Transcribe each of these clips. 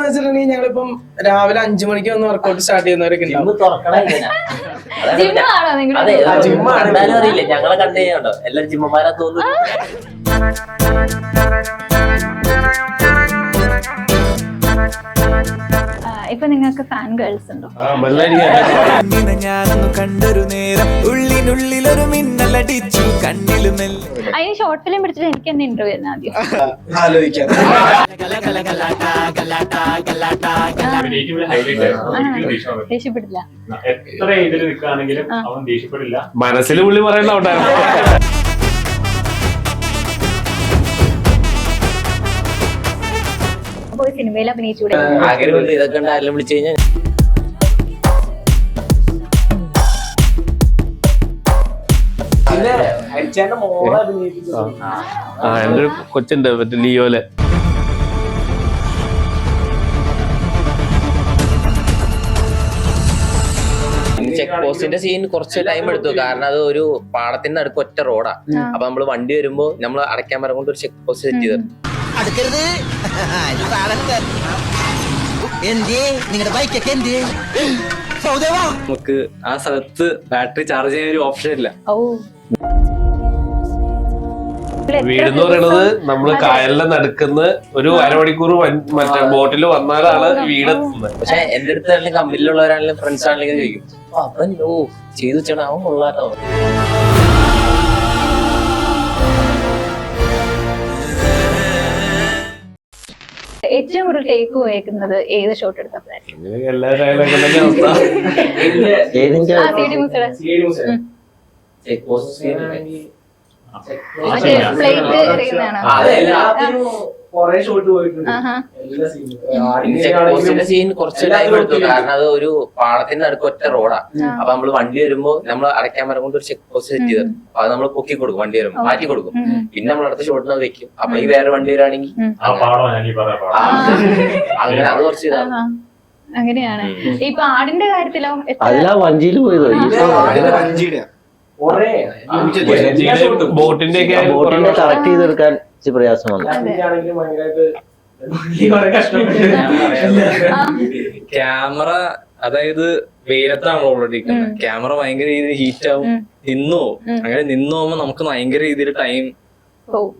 വെച്ചിട്ടുണ്ടെങ്കിൽ ഞങ്ങളിപ്പം രാവിലെ 5 മണിക്ക് വന്ന് വർക്കൗട്ട് സ്റ്റാർട്ട് ചെയ്യുന്നവരൊക്കെ അറിയില്ല, ഞങ്ങളെ കണ്ടു കഴിഞ്ഞോ എല്ലാരും ജിമ്മന്മാരാ തോന്നുന്നു. ഇപ്പൊ നിങ്ങൾക്ക് ഫാൻ ഗേൾസ് ഉണ്ടോ? ഞാനൊന്ന് കണ്ടൊരു നേരം ഉള്ളിനുള്ളിലൊരു മിന്നലടിച്ചു കണ്ണിലും. അതിന് ഷോർട്ട് ഫിലിം പിടിച്ചിട്ട് എനിക്ക് തന്നെ ഇന്റർവ്യൂ തന്നെ ആദ്യം ആലോചിക്കാം. ദേഷ്യപ്പെടില്ല. എത്ര ഇതിൽ നിൽക്കുകയാണെങ്കിലും അവൻ ദേഷ്യപ്പെടില്ല. മനസ്സിൽ പുള്ളി പറയണ്ടാവും. സിനിമയിൽ അഭിനയിച്ചൂടെ? ആഗ്രഹമില്ല, ഇതൊക്കെ ആരെങ്കിലും വിളിച്ചു കഴിഞ്ഞാൽ എന്റെ ഒരു കൊച്ചുണ്ട് മറ്റേ ലിയോലെ. ചെക്ക് പോസ്റ്റിന്റെ സീൻ കുറച്ച് ടൈം എടുത്തു, കാരണം അത് ഒരു പാടത്തിന്റെ അടുക്ക് ഒറ്റ റോഡാ. അപ്പൊ നമ്മള് വണ്ടി വരുമ്പോ നമ്മൾ അടയ്ക്കാൻ പറഞ്ഞുകൊണ്ട് ഒരു ചെക്ക് പോസ്റ്റ് സെറ്റ് ചെയ്തു. നമുക്ക് ആ സ്ഥലത്ത് ബാറ്ററി ചാർജ് ചെയ്യാൻ ഒരു ഓപ്ഷൻ ഇല്ല. വീടെന്ന് പറയുന്നത് നമ്മള് കായലിന്റെ നടുക്കുന്ന ഒരു അരമണിക്കൂർ മറ്റേ ബോട്ടിൽ വന്നാലാണ് വീടെത്തുന്നത്. പക്ഷെ എന്റെ അടുത്താണെങ്കിലും കമ്പനിയിലുള്ളവരാണെങ്കിലും ഫ്രണ്ട്സ് ആണെങ്കിലും ചോദിക്കും, അവൻ ചെയ്തു വെച്ചാണ് അവൻ കൊള്ളാട്ടോ. ഏറ്റവും കൂടുതൽ ടേക്ക് പോയേക്കുന്നത് ഏത് ഷോട്ട് എടുത്തപ്പോഴായിരിക്കും? ചെക്ക് പോസ്റ്റ് സീൻ കുറച്ച് ടൈം എടുത്തു, കാരണം അത് ഒരു പാടത്തിന്റെ അടുക്ക് ഒറ്റ റോഡാ. അപ്പൊ നമ്മള് വണ്ടി വരുമ്പോ നമ്മൾ അടയ്ക്കാൻ പറഞ്ഞുകൊണ്ട് ഒരു ചെക്ക് പോസ്റ്റ് സെറ്റ് ചെയ്തു. അപ്പൊ അത് നമ്മൾ പൊക്കി കൊടുക്കും, വണ്ടി വരുമ്പോ മാറ്റി കൊടുക്കും. പിന്നെ നമ്മൾ അടുത്ത ഷോട്ടിന് അത് വെക്കും. അപ്പൊ ഈ വേറെ വണ്ടി വരാണെങ്കിൽ അങ്ങനെ അത് കുറച്ച് ഇതാണ്. അങ്ങനെയാണ്. ഇപ്പൊ ആടിന്റെ കാര്യത്തിലോ? വഞ്ചിയിൽ പോയത് ബോട്ടിന്റെ കറക്റ്റ് ചെയ്തെടുക്കാൻ പ്രയാസം വന്നു. ക്യാമറ അതായത് വെയിലത്താണ് ഓൾറെഡി ക്യാമറ ഭയങ്കര രീതിയിൽ ഹീറ്റ് ആവും, നിന്നു അങ്ങനെ നിന്നു പോകുമ്പോ നമുക്ക് ഭയങ്കര രീതിയിൽ ടൈം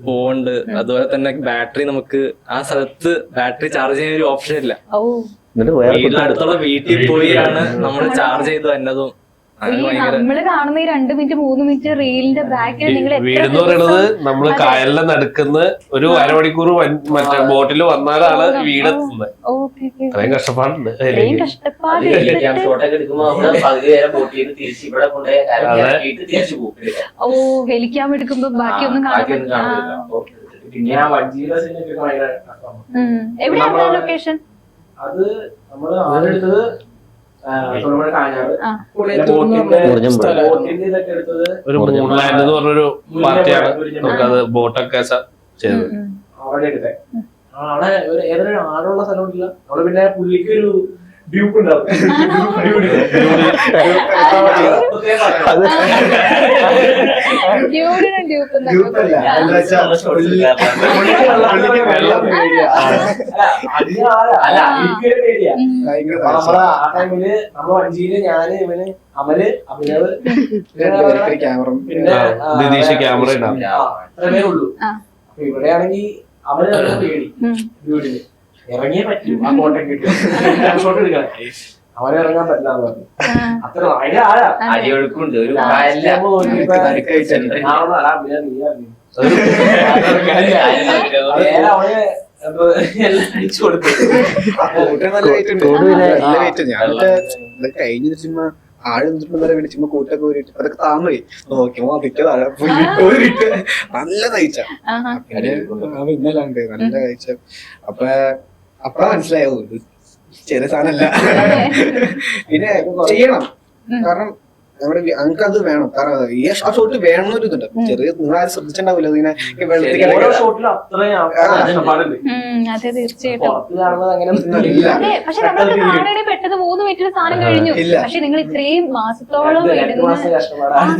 പോവുണ്ട്. അതുപോലെ തന്നെ ബാറ്ററി നമുക്ക് ആ സ്ഥലത്ത് ബാറ്ററി ചാർജ് ചെയ്യാൻ ഒരു ഓപ്ഷൻ ഇല്ല. അടുത്തുള്ള വീട്ടിൽ പോയാണ് നമ്മൾ ചാർജ് ചെയ്ത് വന്നതും. നമ്മള് കാണുന്ന ഈ 2 മിനിറ്റ് 3 മിനിറ്റ് റീലിന്റെ ബാക്കിൽ നിങ്ങൾ വീടെന്ന് പറയുന്നത് നമ്മള് കായലിന്റെ നടുക്കുന്ന ഒരു അരമണിക്കൂർ മറ്റേ ബോട്ടിൽ വന്നാലാണ് വീടെത്തുന്നത്. അത്രയും കഷ്ടപ്പാടുണ്ട്. ഹെലിക്യാം എടുക്കുമ്പോ ബാക്കിയൊന്നും കാണാൻ. എവിടെയാണ് ലൊക്കേഷൻ? അത് നമ്മള് ആരെടുത്തത് ഒരു മൂൺലാൻഡ് എന്ന് പറഞ്ഞൊരു പാർട്ടിയാണ് നമുക്കത് ബോട്ടൊക്കെ ചെയ്തത്. അവിടെ എടുത്തേ. അവിടെ ഏതൊരു ആടുള്ള സ്ഥലമില്ല. അവിടെ പിന്നെ പുള്ളിക്ക് ഒരു ഡ്യൂപ്പ് ഉണ്ടാവും. നമ്മളെ ആ ടൈമില് നമ്മള് വഞ്ചിയില് ഞാന് ഇവന് അമല് അഭിനവ് ക്യാമറ പിന്നെ ദിനീഷ് ക്യാമറ ഉണ്ടാവും. അത്രേ ഉള്ളൂ. അപ്പൊ ഇവിടെയാണെങ്കി അവന് നല്ല പേടി വീട്ടില് ഇറങ്ങിയേ പറ്റൂ. ആ കോട്ടയം കിട്ടും ഷോട്ട് എടുക്കണം. അവനെ ഇറങ്ങാൻ പറ്റില്ലാന്ന് പറഞ്ഞു. അത്ര അതിന്റെ അടിയൊഴുക്കുണ്ട്. ഒരു അടിച്ചു കൊടുത്തു. കഴിഞ്ഞ ചുമ്മാ ആഴ് നിന്നിട്ട് ചുമ്മാ കൂട്ടൊക്കെ ഊരിട്ട് അതൊക്കെ താങ്ങി നോക്കിയപ്പോ അതിക്ക് താഴെ നല്ല കഴിച്ച ഇന്നലാണ്ട് നല്ല കഴിച്ച. അപ്പഴാ മനസ്സിലായോ ഇത് ചെറിയ സാധനല്ല. പിന്നെ ചെയ്യണം, കാരണം ഞങ്ങൾക്ക് അത് വേണം. കാരണം ആ ഷോട്ട് വേണമെന്നൊരു ഇതുണ്ട്. ചെറിയ നിങ്ങളാരും ശ്രദ്ധിച്ചിട്ടുണ്ടാവില്ല ഇങ്ങനെ ഓരോ ഷോട്ടിലും അത്രയും കഷ്ടപ്പാടുണ്ട്. അതെ തീർച്ചയായിട്ടും. പുറത്ത് കാണുന്നത് അങ്ങനെ അതെ, പക്ഷെ നമ്മളൊക്കെ കാണണേ പെട്ടെന്ന് 3 മിനിറ്റിൽ സാധനം കഴിഞ്ഞു. പക്ഷെ നിങ്ങൾ ഇത്രയും മാസത്തോളം 2 മാസം കഷ്ടപ്പാടാണ്.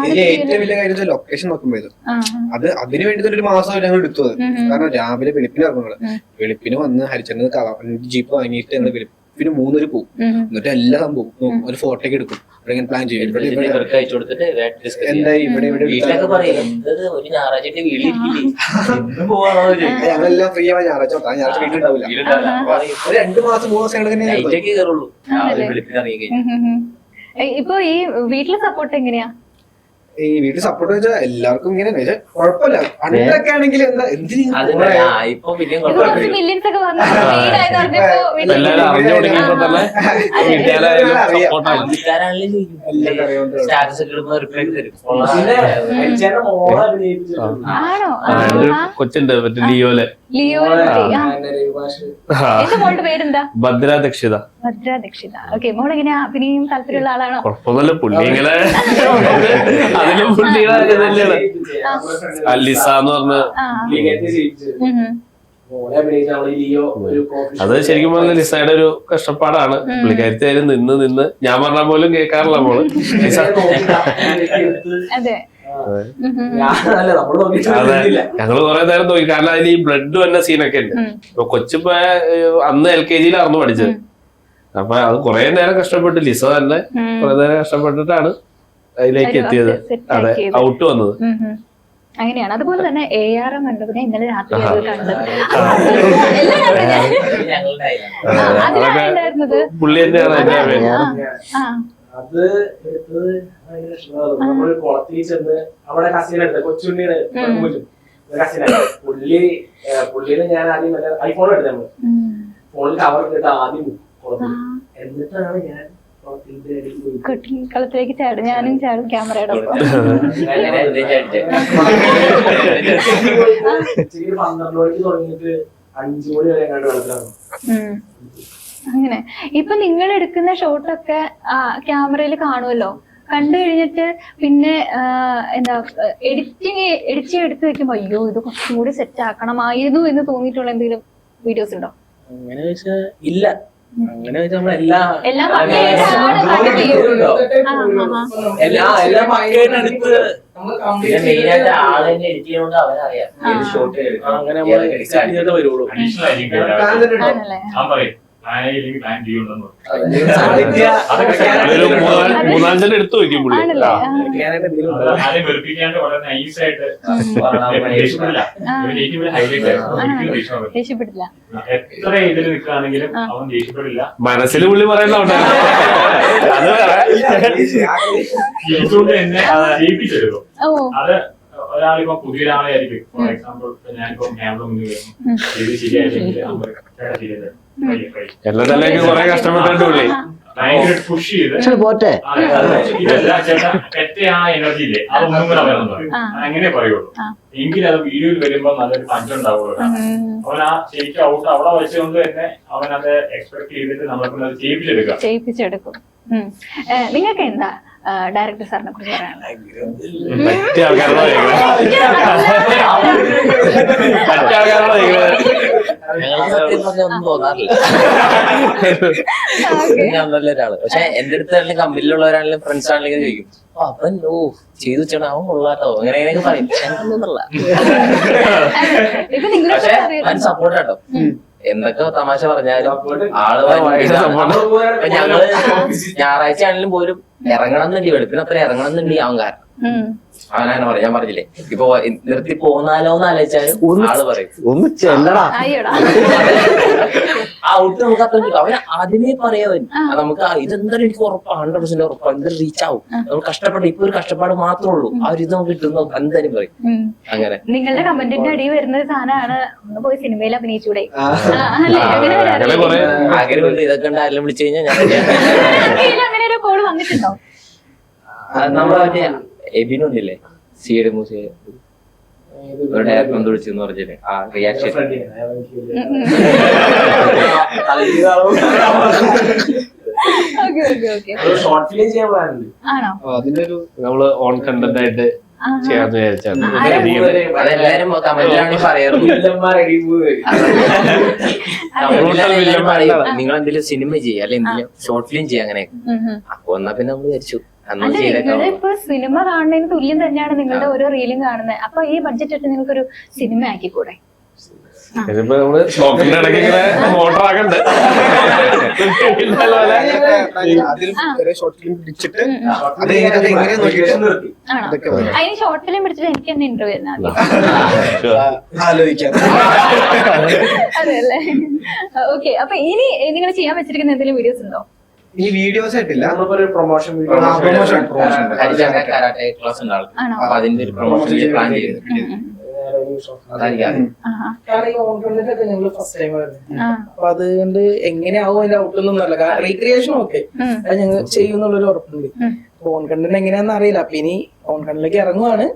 ഇതിലെ ഏറ്റവും വലിയ കാര്യം ലൊക്കേഷൻ നോക്കുമ്പോ ഇത് അതിന് വേണ്ടി തന്നെ 1 മാസം ഞങ്ങൾ എടുത്തു. കാരണം രാവിലെ വെളുപ്പിന് ഇറങ്ങുന്നത്. വെളുപ്പിന് വന്ന് ഹരിച്ചന്ദ്രൻ ജീപ്പ് വാങ്ങിയിട്ട് ഞങ്ങൾ വെളുപ്പിന് 3 പോകും. എന്നിട്ട് എല്ലാ സംഭവം ഒരു ഫോട്ടോയൊക്കെ എടുക്കും. ഇങ്ങനെ പ്ലാൻ ചെയ്യും. എന്താ ഇവിടെ ഞങ്ങളെല്ലാം ഫ്രീ ആവാൻ ഞായറാഴ്ച വീട്ടിലുണ്ടാവില്ല. 2 മാസം 3 മാസം ഇപ്പൊ ഈ വീട്ടിലെ സപ്പോർട്ട് എങ്ങനെയാ? ഈ വീട്ടിൽ സപ്പോർട്ട് വെച്ചാൽ എല്ലാവർക്കും ഇങ്ങനെ കുഴപ്പമില്ല. പണ്ടൊക്കെ ആണെങ്കിൽ എന്താ മില്യൻസ് ഒക്കെ വന്നു കൊച്ചുണ്ട് മറ്റേ ലിയോലെ. എന്റെ മോളുടെ പേരെന്താ? ഭദ്ര ദക്ഷിത. ഭദ്ര ദക്ഷിത. ഓക്കെ, മോൾ എങ്ങനെയാ അഭിനയം താല്പര്യമുള്ള ആളാണോ? കുഴപ്പമൊന്നുമില്ല, പുള്ളി ഇങ്ങനെ അതിലും പുള്ളിയുടെ തന്നെയാണ്. ലിസ എന്ന് പറഞ്ഞ അത് ശരിക്കും പറഞ്ഞ ലിസയുടെ ഒരു കഷ്ടപ്പാടാണ്. പുള്ളിക്കാരത്തി ആയാലും നിന്ന് ഞാൻ പറഞ്ഞ പോലും കേൾക്കാറില്ല മോള്. അതെ, അതെ, ഞങ്ങള് കുറെ നേരം നോക്കി. കാരണം അതിൽ ഈ ബ്ലഡ് വന്ന സീനൊക്കെ ഉണ്ട്. ഇപ്പൊ കൊച്ചിപ്പോ അന്ന് LKG-യിലായിരുന്നു പഠിച്ചത്. അപ്പൊ അത് കുറെ നേരം കഷ്ടപ്പെട്ട് ലിസ തന്നെ കുറെ നേരം കഷ്ടപ്പെട്ടിട്ടാണ് അതിലേക്ക് എത്തിയത്. അതെ, ഔട്ട് വന്നത് അങ്ങനെയാണ്. അതുപോലെ തന്നെ ARM കണ്ടതിനെ ഇന്നലെ രാത്രി കണ്ടത് പുള്ളി തന്നെയാണ് അതിന്റെ പേര്. അത് എടുത്തത് നമ്മള് കുളത്തിൽ ചെന്ന് അവിടെ കസിന എടുത്തത് കൊച്ചുണ്ണിയുടെ കസിനാണ്. പുള്ളിന് ഞാൻ ആദ്യം ഐഫോൺ എടുത്തത്. നമ്മള് ഫോണിൽ കവർ ഇട്ടിട്ട് ആദ്യം കുളത്തിൽ, എന്നിട്ടാണ് ഞാൻ കളത്തിലേക്ക് ചാടും. ഞാനും ചാടും ക്യാമറയുടെ ഒപ്പം. 12 മണിക്ക് തുടങ്ങിയിട്ട് 5 മണി വരെ കണ്ട് വെള്ളത്തിലാണ്. അങ്ങനെ ഇപ്പൊ നിങ്ങൾ എടുക്കുന്ന ഷോട്ടൊക്കെ ക്യാമറയിൽ കാണുമല്ലോ. കണ്ടു കഴിഞ്ഞിട്ട് പിന്നെ എന്താ എഡിറ്റ് എടുത്ത് വെക്കുമ്പോ അയ്യോ ഇത് കുറച്ചും കൂടി സെറ്റ് ആക്കണമായിരുന്നു എന്ന് തോന്നിയിട്ടുള്ള എന്തെങ്കിലും വീഡിയോസ് ഉണ്ടോ? അങ്ങനെ വെച്ചാ ഇല്ല. അങ്ങനെ വെച്ചാൽ നമ്മളെല്ലാം എടുത്ത് മെയിനായിട്ട് ആള് തന്നെ എഡിറ്റ് ചെയ്യുന്നോണ്ട് അവനറിയാം ഏത് ഷോട്ട് എടുക്കണം. അങ്ങനെ നമ്മള് എക്സ്ട്രാ വരുള്ളൂ. ഒരു 3-4 എടുത്തു വെക്കും പുള്ളി. ദേഷ്യപ്പെട്ടില്ല. എത്ര ഇതിൽ നിൽക്കുകയാണെങ്കിലും അവൻ ദേഷ്യപ്പെടില്ല. മനസ്സിൽ പുള്ളി പറയുന്നുണ്ട്. അത് എന്നെ ജയിപ്പിച്ചെടുക്കും. അത് ഒരാളിപ്പോ പുതിയൊരാളെ ആയിരിക്കും. ഫോർ എക്സാമ്പിൾ ഞാനിപ്പോ ക്യാമറ മുന്നിൽ വരുന്നു, ഇത് ശരിയായില്ലെങ്കിൽ എല്ലാത്തിലേക്ക് കുറെ കഷ്ടപ്പെട്ടിട്ട് പുള്ളി ഭയങ്കര പുഷ് ചെയ്ത് ഇതല്ല ചേട്ടാ തെറ്റേ ആ എനർജി ഇല്ലേ അതൊന്നും കൂടെ അവരെന്ന് പറയും. അങ്ങനെ പറയുള്ളൂ. എങ്കിലും അത് വീഡിയോയിൽ വരുമ്പോ നല്ലൊരു പഞ്ചുണ്ടാവുള്ളൂ. അവൻ ആ ശരിക്കും ഔട്ട് അവിടെ വെച്ചുകൊണ്ട് തന്നെ അവൻ അത് എക്സ്പെക്ട് ചെയ്തിട്ട് നമ്മളെ അത് ചെയ്യിപ്പിച്ചെടുക്കും. നിങ്ങൾക്ക് എന്താ ഡയറക്ടർ സാറിനെ കുറിച്ച് പറയാനുള്ളത്? പറ്റിയ ആൾക്കാരുടെ ഒന്നും തോന്നാറില്ല. ഞാൻ നല്ല ഒരാള്. പക്ഷെ എന്റെ അടുത്ത് ആണെങ്കിലും കമ്പനിയിലുള്ളവരാണെങ്കിലും ഫ്രണ്ട്സ് ആണെങ്കിലും ചോദിക്കും അവൻ ചെയ്തു വെച്ചാൽ അവൻ കൊള്ളാട്ടോ അങ്ങനെ അങ്ങനെയൊക്കെ പറയും. എനിക്കൊന്നുമില്ല. പക്ഷെ അവൻ സപ്പോർട്ടാട്ടോ. എന്തൊക്കെ തമാശ പറഞ്ഞാലും ആള് ഞങ്ങള് ഞായറാഴ്ച ആണെങ്കിലും പോലും ഇറങ്ങണം എന്നുണ്ട്. വെളുപ്പിന് അത്ര ഇറങ്ങണം എന്നുണ്ട് അവൻ കാരണം. അവനാണ് പറയാം. ഞാൻ പറഞ്ഞില്ലേ ഇപ്പൊ നിർത്തി പോന്നാലോ എന്ന് ആലോചിച്ചാലും ആള് പറയും ഒന്ന് ചെല്ലടാ. ഔട്ട് നമുക്ക് അത്ര കിട്ടും. അവന് ആദ്യമേ പറയവൻ നമുക്ക് ഇതെന്തായാലും എനിക്ക് ഉറപ്പാണ്, 100% ഉറപ്പാണ്, എന്തായാലും റീച്ച് ആവും. നമ്മൾ കഷ്ടപ്പെട്ട് ഇപ്പൊ ഒരു കഷ്ടപ്പാട് മാത്രമേ ഉള്ളൂ. ആ ഒരു ഇത് നമുക്ക് കിട്ടുന്നു എന്തായാലും പറയും. അങ്ങനെ നിങ്ങളുടെ കമന്റിന്റെ അടിയിൽ വരുന്ന സാധനമാണ് ഒന്ന് പോയി സിനിമയിൽ അഭിനയിച്ചൂടെ? ആഗ്രഹമുണ്ട്. ഇതൊക്കെ ഉണ്ട് ആരെങ്കിലും വിളിച്ചു കഴിഞ്ഞാൽ ഞാൻ അങ്ങനെ ഒരു കോള് വന്നിട്ടുണ്ടോ? നമ്മളെ മറ്റേ എബിനുണ്ടില്ലേ സിയുടെ മൂസിയെ വിളിച്ചെന്ന് പറഞ്ഞില്ലേ ആ റിയാക്ഷൻ ഷോർട്ട് ഫിലിം ചെയ്യാൻ പ്ലാനുണ്ട്. ആണോ? അതിന്റെ ഒരു നമ്മള് ഓൺ കണ്ടന്റ് ആയിട്ട് ചെയ്യാന്ന് വിചാരിച്ചാണ്. അതെല്ലാരും കമന്റിലാണ് പറയാറ്. നിങ്ങൾ എന്തെങ്കിലും സിനിമ ചെയ്യുക അല്ലെ എന്തെങ്കിലും ഷോർട്ട് ഫിലിം ചെയ്യുക അങ്ങനെ. അപ്പൊ എന്നാ പിന്നെ നമ്മൾ വിചാരിച്ചു അല്ല, നിങ്ങളുടെ ഇപ്പൊ സിനിമ കാണുന്നതിന് തുല്യം തന്നെയാണ് നിങ്ങളുടെ ഓരോ റീലും കാണുന്നത്. അപ്പൊ ഈ ബഡ്ജറ്റ് ഇട്ട് നിങ്ങൾക്കൊരു സിനിമ ആക്കിക്കൂടെ? ഇതിപ്പോ നമ്മള് സ്റ്റോക്കിന്റെ ഇടയ്ക്ക് ഇങ്ങനെ മോട്ടർ ആക്കണ്ട്. അതിൽ ഷോർട്ട് ഫിലിം പിടിച്ചിട്ട് അത് എങ്ങനെ നോക്കിയിട്ട് ആണോ? അതിന് ഷോർട്ട് ഫിലിം പിടിച്ചിട്ട് എനിക്ക് തന്നെ ഇന്റർവ്യൂ തന്നാൽ ആലോചിക്കാം. അതെ അല്ലേ? ഓക്കെ. അപ്പൊ ഇനി നിങ്ങൾ ചെയ്യാൻ വെച്ചിരിക്കുന്ന എന്തെങ്കിലും വീഡിയോസ് ഉണ്ടോ? ഈ വീഡിയോസ് ആയിട്ടില്ല, ഒരു പ്രൊമോഷൻ വീഡിയോ കരാട്ടെ ക്ലാസ് ഉണ്ടാവും. ആണോ? അപ്പൊ അതിന്റെ ഒരു പ്രൊമോഷൻ പ്ലാൻ ചെയ്തു. കാരണം ഈ ഓൺകണ്ടിട്ടൊക്കെ ഞങ്ങള് ഫസ്റ്റ് ടൈം ആയിരുന്നു. അപ്പൊ അതുകൊണ്ട് എങ്ങനെയാവും അതിന്റെ ഔട്ട്ന്നൊന്നുമല്ല. റീക്രിയേഷൻ ഒക്കെ അത് ഞങ്ങൾ ചെയ്യുന്നുള്ളൊരു ഉറപ്പുണ്ട്. ഓൺ കണ്ടന്റ് എങ്ങനെയാന്ന് അറിയില്ല. അപ്പൊ ഇനി ഓൺ കണ്ടിലേക്ക് ഇറങ്ങുവാണ്.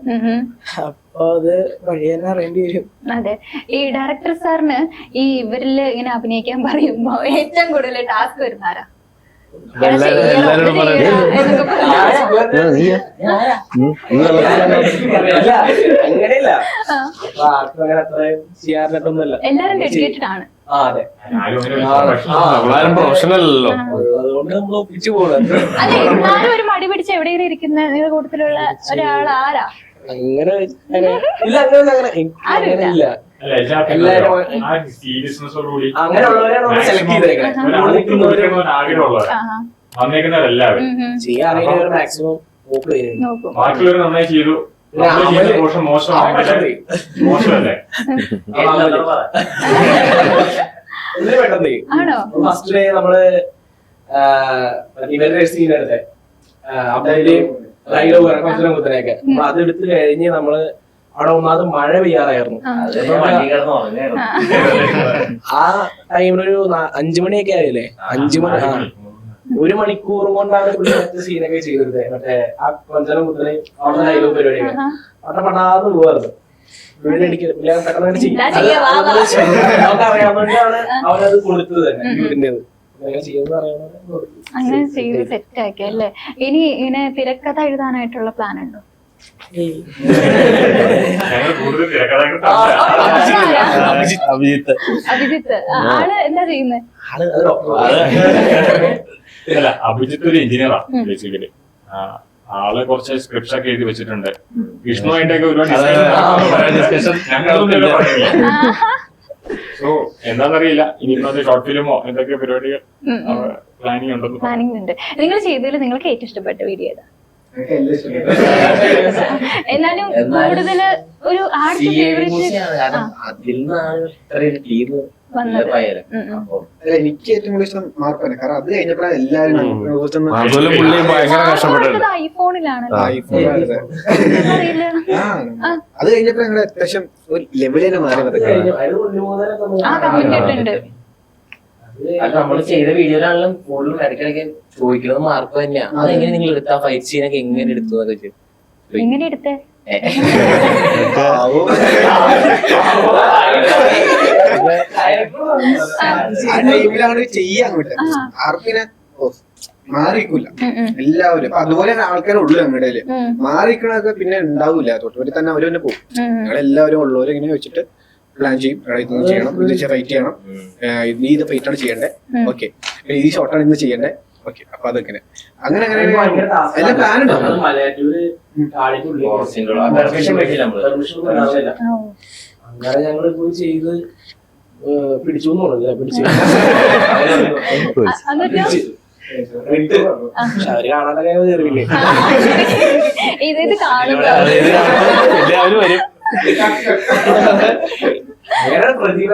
അപ്പൊ അത് വഴി തന്നെ അറിയേണ്ടി വരും. അതെ. ഈ ഡയറക്ടർ സാറിന് ഈ ഇവരില് ഇങ്ങനെ അഭിനയിക്കാൻ പറയുമ്പോ ഏറ്റവും കൂടുതൽ ടാസ്ക് വരുന്നാരാ? എല്ലാരോടും അങ്ങനെയല്ല, ആർക്കും അങ്ങനെ അത്ര ചെയ്യാറിട്ടൊന്നുമല്ല. എല്ലാരും ഡെഡിക്കേറ്റഡ് ആണ്. അതെ, നമ്മളാരും പ്രൊഫഷണൽ അല്ലല്ലോ. അതുകൊണ്ട് നമ്മൾ ഒപ്പിച്ചു പോകണം. അതെ, എന്നാലും ഒരു മടി പിടിച്ച് എവിടെയെങ്കിലും ഇരിക്കുന്ന നിങ്ങളുടെ കൂട്ടത്തിലുള്ള ഒരാൾ ആരാ? അങ്ങനെ ഇല്ല, അങ്ങനെ ഇല്ല. സീരിയസ്നെസ്സോടുകൂടി അങ്ങനെയുള്ളവരെയാണ് നമ്മൾ സെലക്ട് ചെയ്തേക്കുന്നത്. വന്നേക്കുന്നവരെല്ലാവരും ചെയ്യാൻ അറിയുന്നവർ മാക്സിമം നോക്കും. ബാക്കിയുള്ളവർ നന്നായി ചെയ്തു. മോശമല്ലേ? പെട്ടെന്ന് ആണോ? ഫസ്റ്റ് ഡേ നമ്മള് ഇവരുടെ സീൻ എടുത്തേ അവിടെ കുറച്ചു കുത്തനെയൊക്കെ അത് എടുത്ത് കഴിഞ്ഞ് നമ്മള് അവിടെ ഒന്നാമത് മഴ പെയ്യാറായിരുന്നു. ആ ടൈമിലൊരു 5 മണിയൊക്കെ ആയില്ലേ? 5 മണി, 1 മണിക്കൂർ കൊണ്ടാണ് മറ്റേ സീനൊക്കെ ചെയ്തിരുന്നത്. മറ്റേ ആ കൊഞ്ചനം കുത്തനെ അവിടെ ഡയലോഗ് പരിപാടിയൊക്കെ അവിടെ പണ്ടാന്ന് പോവായിരുന്നു. നമുക്ക് അറിയാവുന്നതാണ് അവരത് കൊടുത്തത് തന്നെ വീടിന്റേത്. അങ്ങനെ ചെയ്ത് സെറ്റ് ആക്കി അല്ലേ? ഇനി ഇങ്ങനെ തിരക്കഥ എഴുതാനായിട്ടുള്ള പ്ലാൻ ഉണ്ടോ? അഭിജിത്ത് ആള് എന്താ ചെയ്യുന്നത്? അല്ല, അഭിജിത്ത് ഒരു എഞ്ചിനീയറാണ് ബേസിക്കലി. ആള് കുറച്ച് സ്ക്രിപ്റ്റ്സ് ഒക്കെ എഴുതി വെച്ചിട്ടുണ്ട്. വിഷ്ണുവായിട്ടൊക്കെ ഒരുപാട് ഡിസ്കഷൻ ഞങ്ങളൊന്നും പറയുന്നില്ല. സോ എന്താണെന്നറിയില്ല, ഇനിയിപ്പോ അത് ഷോർട്ട് ഫിലിമോ എന്തൊക്കെ പരിപാടികൾ പ്ലാനിങ് ഉണ്ട്. നിങ്ങൾ ചെയ്തതിൽ നിങ്ങൾക്ക് ഏറ്റവും ഇഷ്ടപ്പെട്ട വീഡിയോ ഏതാ? എന്നാലും കൂടുതല് ഒരു ആർട്ട് ഫേവറേറ്റ് എനിക്ക് ഏറ്റവും കൂടുതൽ ഇഷ്ടം മാർക്കോനെ. കാരണം അത് കഴിഞ്ഞപ്പോഴാണ് എല്ലാരും ഐഫോണിലാണ്. അത് കഴിഞ്ഞപ്പോ ഞങ്ങളുടെ അത്യാവശ്യം ഒരു ലെവലിൽ തന്നെ മാറി. അല്ല, നമ്മള് ചെയ്ത വീഡിയോയിലാണെങ്കിലും കൂടുതലും ഇടയ്ക്കിടയ്ക്ക് ചോദിക്കുന്നത് മാർക്ക് തന്നെയാ. അതെങ്ങനെ നിങ്ങൾ എടുത്ത ഫൈറ്റ് സീനൊക്കെ എങ്ങനെ എടുത്തു എന്നൊക്കെ എങ്ങനെ എടുത്തേ? ചെയ്യാൻ അങ്ങോട്ട് ആർക്കിനെ മാറിക്കൂല എല്ലാവരും. അപ്പൊ അതുപോലെ ആൾക്കാരുള്ളൂ ഞങ്ങളുടെ മാറിക്കണൊക്കെ പിന്നെ ഉണ്ടാവൂല. തൊട്ടുപോലെ തന്നെ അവര് തന്നെ പോകും. ഞങ്ങളെല്ലാവരും ഉള്ളവരെ ഇങ്ങനെ വെച്ചിട്ട് പ്ലാൻ ചെയ്യും. ഇത് ചെയ്യണം, ഇത് ഫൈറ്റ് ചെയ്യണം, നീ ഇത് ഫൈറ്റ് ആണ് ചെയ്യണ്ടേ, ഓക്കെ ഈ ഷോട്ടാണ് ഇന്ന് ചെയ്യണ്ടേ, ഓക്കെ. അപ്പൊ അതെങ്ങനെ അങ്ങനെ അങ്ങനെ എല്ലാം പ്ലാൻ ഉണ്ടാവും. അങ്ങനെ ഞങ്ങൾ പോയി ചെയ്ത് പിടിച്ചു പിടിച്ചു പക്ഷെ അവര് കാണാനൊക്കെ കയറിയില്ലേ? ഇത് കാണുമ്പോ അങ്ങനെ പ്രതിഭ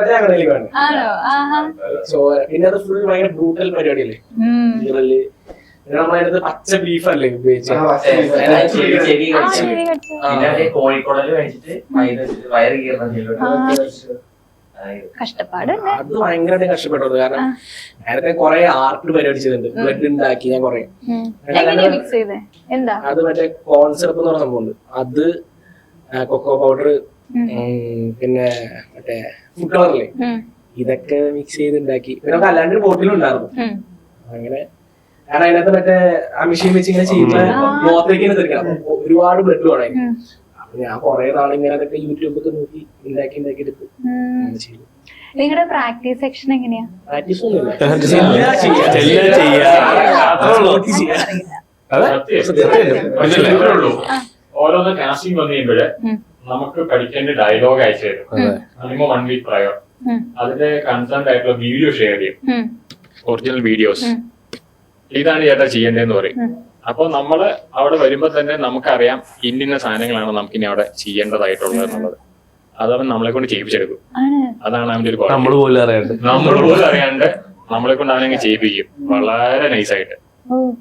ചോര. പിന്നെ അത് ഫുൾ ഭയങ്കര ബ്രൂട്ടൽ പരിപാടിയല്ലേ. നമ്മളതിനകത്ത് പച്ച ബീഫല്ലേ ഉപയോഗിച്ചത്. കോഴിക്കോടല് കഴിച്ചിട്ട് വയറ് കീറുന്ന കഷ്ടപ്പാട്. അത് ഭയങ്കരമായിട്ട് കഷ്ടപ്പെട്ടത്. കാരണം നേരത്തെ കുറെ ആർട്ട് പരിപാടി ചെയ്തിട്ടുണ്ട്. ബ്ലഡ് ഉണ്ടാക്കി ഞാൻ കുറെ. അത് മറ്റേ കോൺസെപ്റ്റ് എന്ന് പറഞ്ഞ സംഭവമുണ്ട്. അത് കൊക്കോ പൗഡർ പിന്നെ മറ്റേ ഫുഡ് കളറില്ലേ, ഇതൊക്കെ മിക്സ് ചെയ്ത് ഉണ്ടാക്കി. പിന്നെ നമുക്ക് അല്ലാണ്ട് ബോട്ടിലും ഉണ്ടായിരുന്നു. അങ്ങനെ കാരണം അതിനകത്ത് മറ്റേ ആ മെഷീൻ വെച്ച് ഇങ്ങനെ ചെയ്യുന്ന മുഖത്തേക്ക് തന്നെ തെറിക്കണം. അപ്പൊ ഒരുപാട് ബ്ലഡ് വേണം. അപ്പൊ ഞാൻ കുറെ നാളിങ്ങനെ അതൊക്കെ യൂട്യൂബൊക്കെ നോക്കി ഉണ്ടാക്കി എടുത്ത് ചെയ്തു. നിങ്ങളുടെ പ്രാക്ടീസ് സെക്ഷൻ എങ്ങനെയാ? പ്രാക്ടീസ് ഒന്നുമില്ല. ഓരോന്ന് കാസ്റ്റിംഗ് വന്നു കഴിയുമ്പോഴേ നമുക്ക് പഠിക്കേണ്ട ഡയലോഗ് അയച്ചു തരും. മിനിമം 1 വീക്ക് പ്രയർ അതിന്റെ കൺസേൺ ആയിട്ടുള്ള വീഡിയോ ഷെയർ ചെയ്യും, ഒറിജിനൽ വീഡിയോസ്. ഇതാണ് ചേട്ടാ ചെയ്യേണ്ടതെന്ന് പറയും. അപ്പൊ നമ്മള് അവിടെ വരുമ്പോ തന്നെ നമുക്കറിയാം ഇന്ന സാധനങ്ങളാണ് നമുക്ക് ഇനി അവിടെ ചെയ്യേണ്ടതായിട്ടുള്ളത് എന്നുള്ളത്. അതവൻ നമ്മളെ കൊണ്ട് ചെയ്യിപ്പിച്ചെടുക്കും. അതാണ് അവന്റെ ഒരു നമ്മൾ പോലും അറിയാണ്ട് നമ്മളെ കൊണ്ട് അവനെ ചെയ്യിപ്പിക്കും. വളരെ നൈസായിട്ട്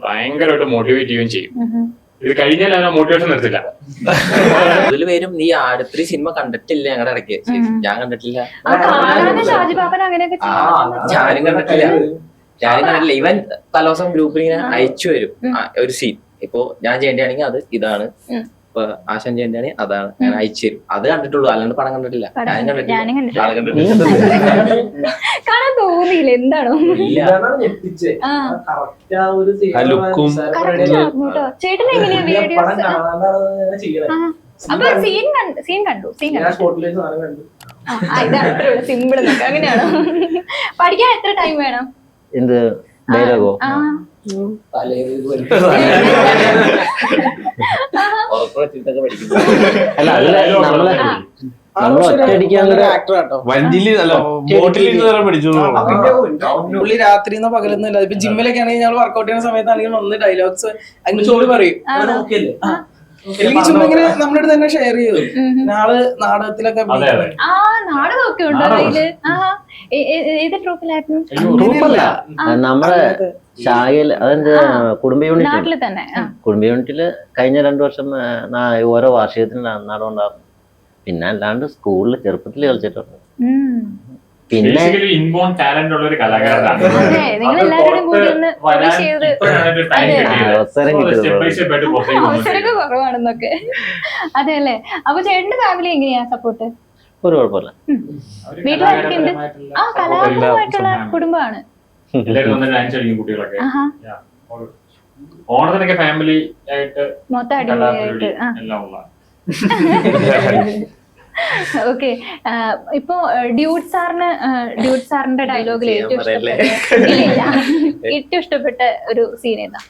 ഭയങ്കരമായിട്ട് മോട്ടിവേറ്റ് ചെയ്യുകയും ചെയ്യും. ഇത് കഴിഞ്ഞാൽ അവനെ മോട്ടിവേഷൻ നിർത്തില്ല. അതിൽ പേരും നീ ആടുത്രി സിനിമ കണ്ടിട്ടില്ല ഞങ്ങളുടെ ഇടയ്ക്ക്. ഞാൻ കണ്ടിട്ടില്ല, ഞാനും കണ്ടിട്ടില്ല. ഇവൻ തലോസം ഗ്രൂപ്പിൽ ഇങ്ങനെ അയച്ചു വരും ഒരു സീൻ. ഇപ്പൊ ഞാൻ ചെയ്യേണ്ടതാണെങ്കിൽ അത് ഇതാണ്, ഇപ്പൊ ആശാൻ ചെയ്യേണ്ടതാണെങ്കിൽ അതാണ്, ഞാൻ അയച്ചു തരും. അത് കണ്ടിട്ടുള്ളൂ, അല്ലാണ്ട് പടം കണ്ടിട്ടില്ല. ഞാനും കണ്ടിട്ടില്ല. കാണാൻ തോന്നിയില്ല. എന്താണോ ചേട്ടൻ എങ്ങനെയാ വീഡിയോസ്? അപ്പൊ സീൻ കണ്ടു ഇതാണ് സിമ്പിൾ എന്നൊക്കെ അങ്ങനെയാണോ? പഠിക്കാൻ എത്ര ടൈം വേണം? എന്ത് ഡയലോഗോ? അല്ല നമ്മള് പുള്ളി രാത്രി പകലൊന്നുമില്ല. ഇപ്പൊ ജിമ്മിലൊക്കെ ആണെങ്കിൽ ഞങ്ങൾ വർക്ക്ഔട്ട് ചെയ്യുന്ന സമയത്താണെങ്കിൽ ഒന്ന് ഡയലോഗ്സ് അതിന് ചോടി പറയും. അല്ലെങ്കിൽ ചുമ്മാ ഇങ്ങനെ നമ്മുടെ അടുത്ത് തന്നെ ഷെയർ ചെയ്തു. നാള് നാടകത്തിലൊക്കെ നാടകമൊക്കെ ഉണ്ടോ അതില്? ഏത് ട്രൂപ്പിലായിരുന്നു? ട്രൂപ്പല്ല, നമ്മുടെ ശാഖയിൽ, അതെന്ത് കുടുംബ യൂണിറ്റ്, നാട്ടില് തന്നെ. കുടുംബ യൂണിറ്റില് കഴിഞ്ഞ 2 വർഷം ഓരോ വാർഷികത്തിന് നാടകം ഉണ്ടായിരുന്നു. പിന്നെ അല്ലാണ്ട് സ്കൂളിൽ ചെറുപ്പത്തിൽ കളിച്ചിട്ടുണ്ട്. പിന്നെ ഇൻബോൺ ടാലന്റ് ഉള്ള ഒരു കലാകാരനാണ്. അവസരമൊക്കെ കുറവാണെന്നൊക്കെ. അതെ അല്ലേ? അപ്പൊ ചേട്ടന്റെ ഫാമിലി എങ്ങനെയാ സപ്പോർട്ട്? ഒരു കുഴപ്പമില്ല. വീട്ടിലാരൊക്കെ ഉണ്ട്? കലാപരമായിട്ടുള്ള കുടുംബമാണ്. കുട്ടികളൊക്കെ ഓണത്തിനൊക്കെ ഫാമിലി ആയിട്ട് മൊത്തം അടിപൊളിയായിട്ട്. ഓക്കെ, ഇപ്പൊ ഡ്യൂഡ് സാറിന്റെ ഡയലോഗിൽ ഏറ്റവും ഇഷ്ടപ്പെട്ട ഒരു സീൻ ഏതാ?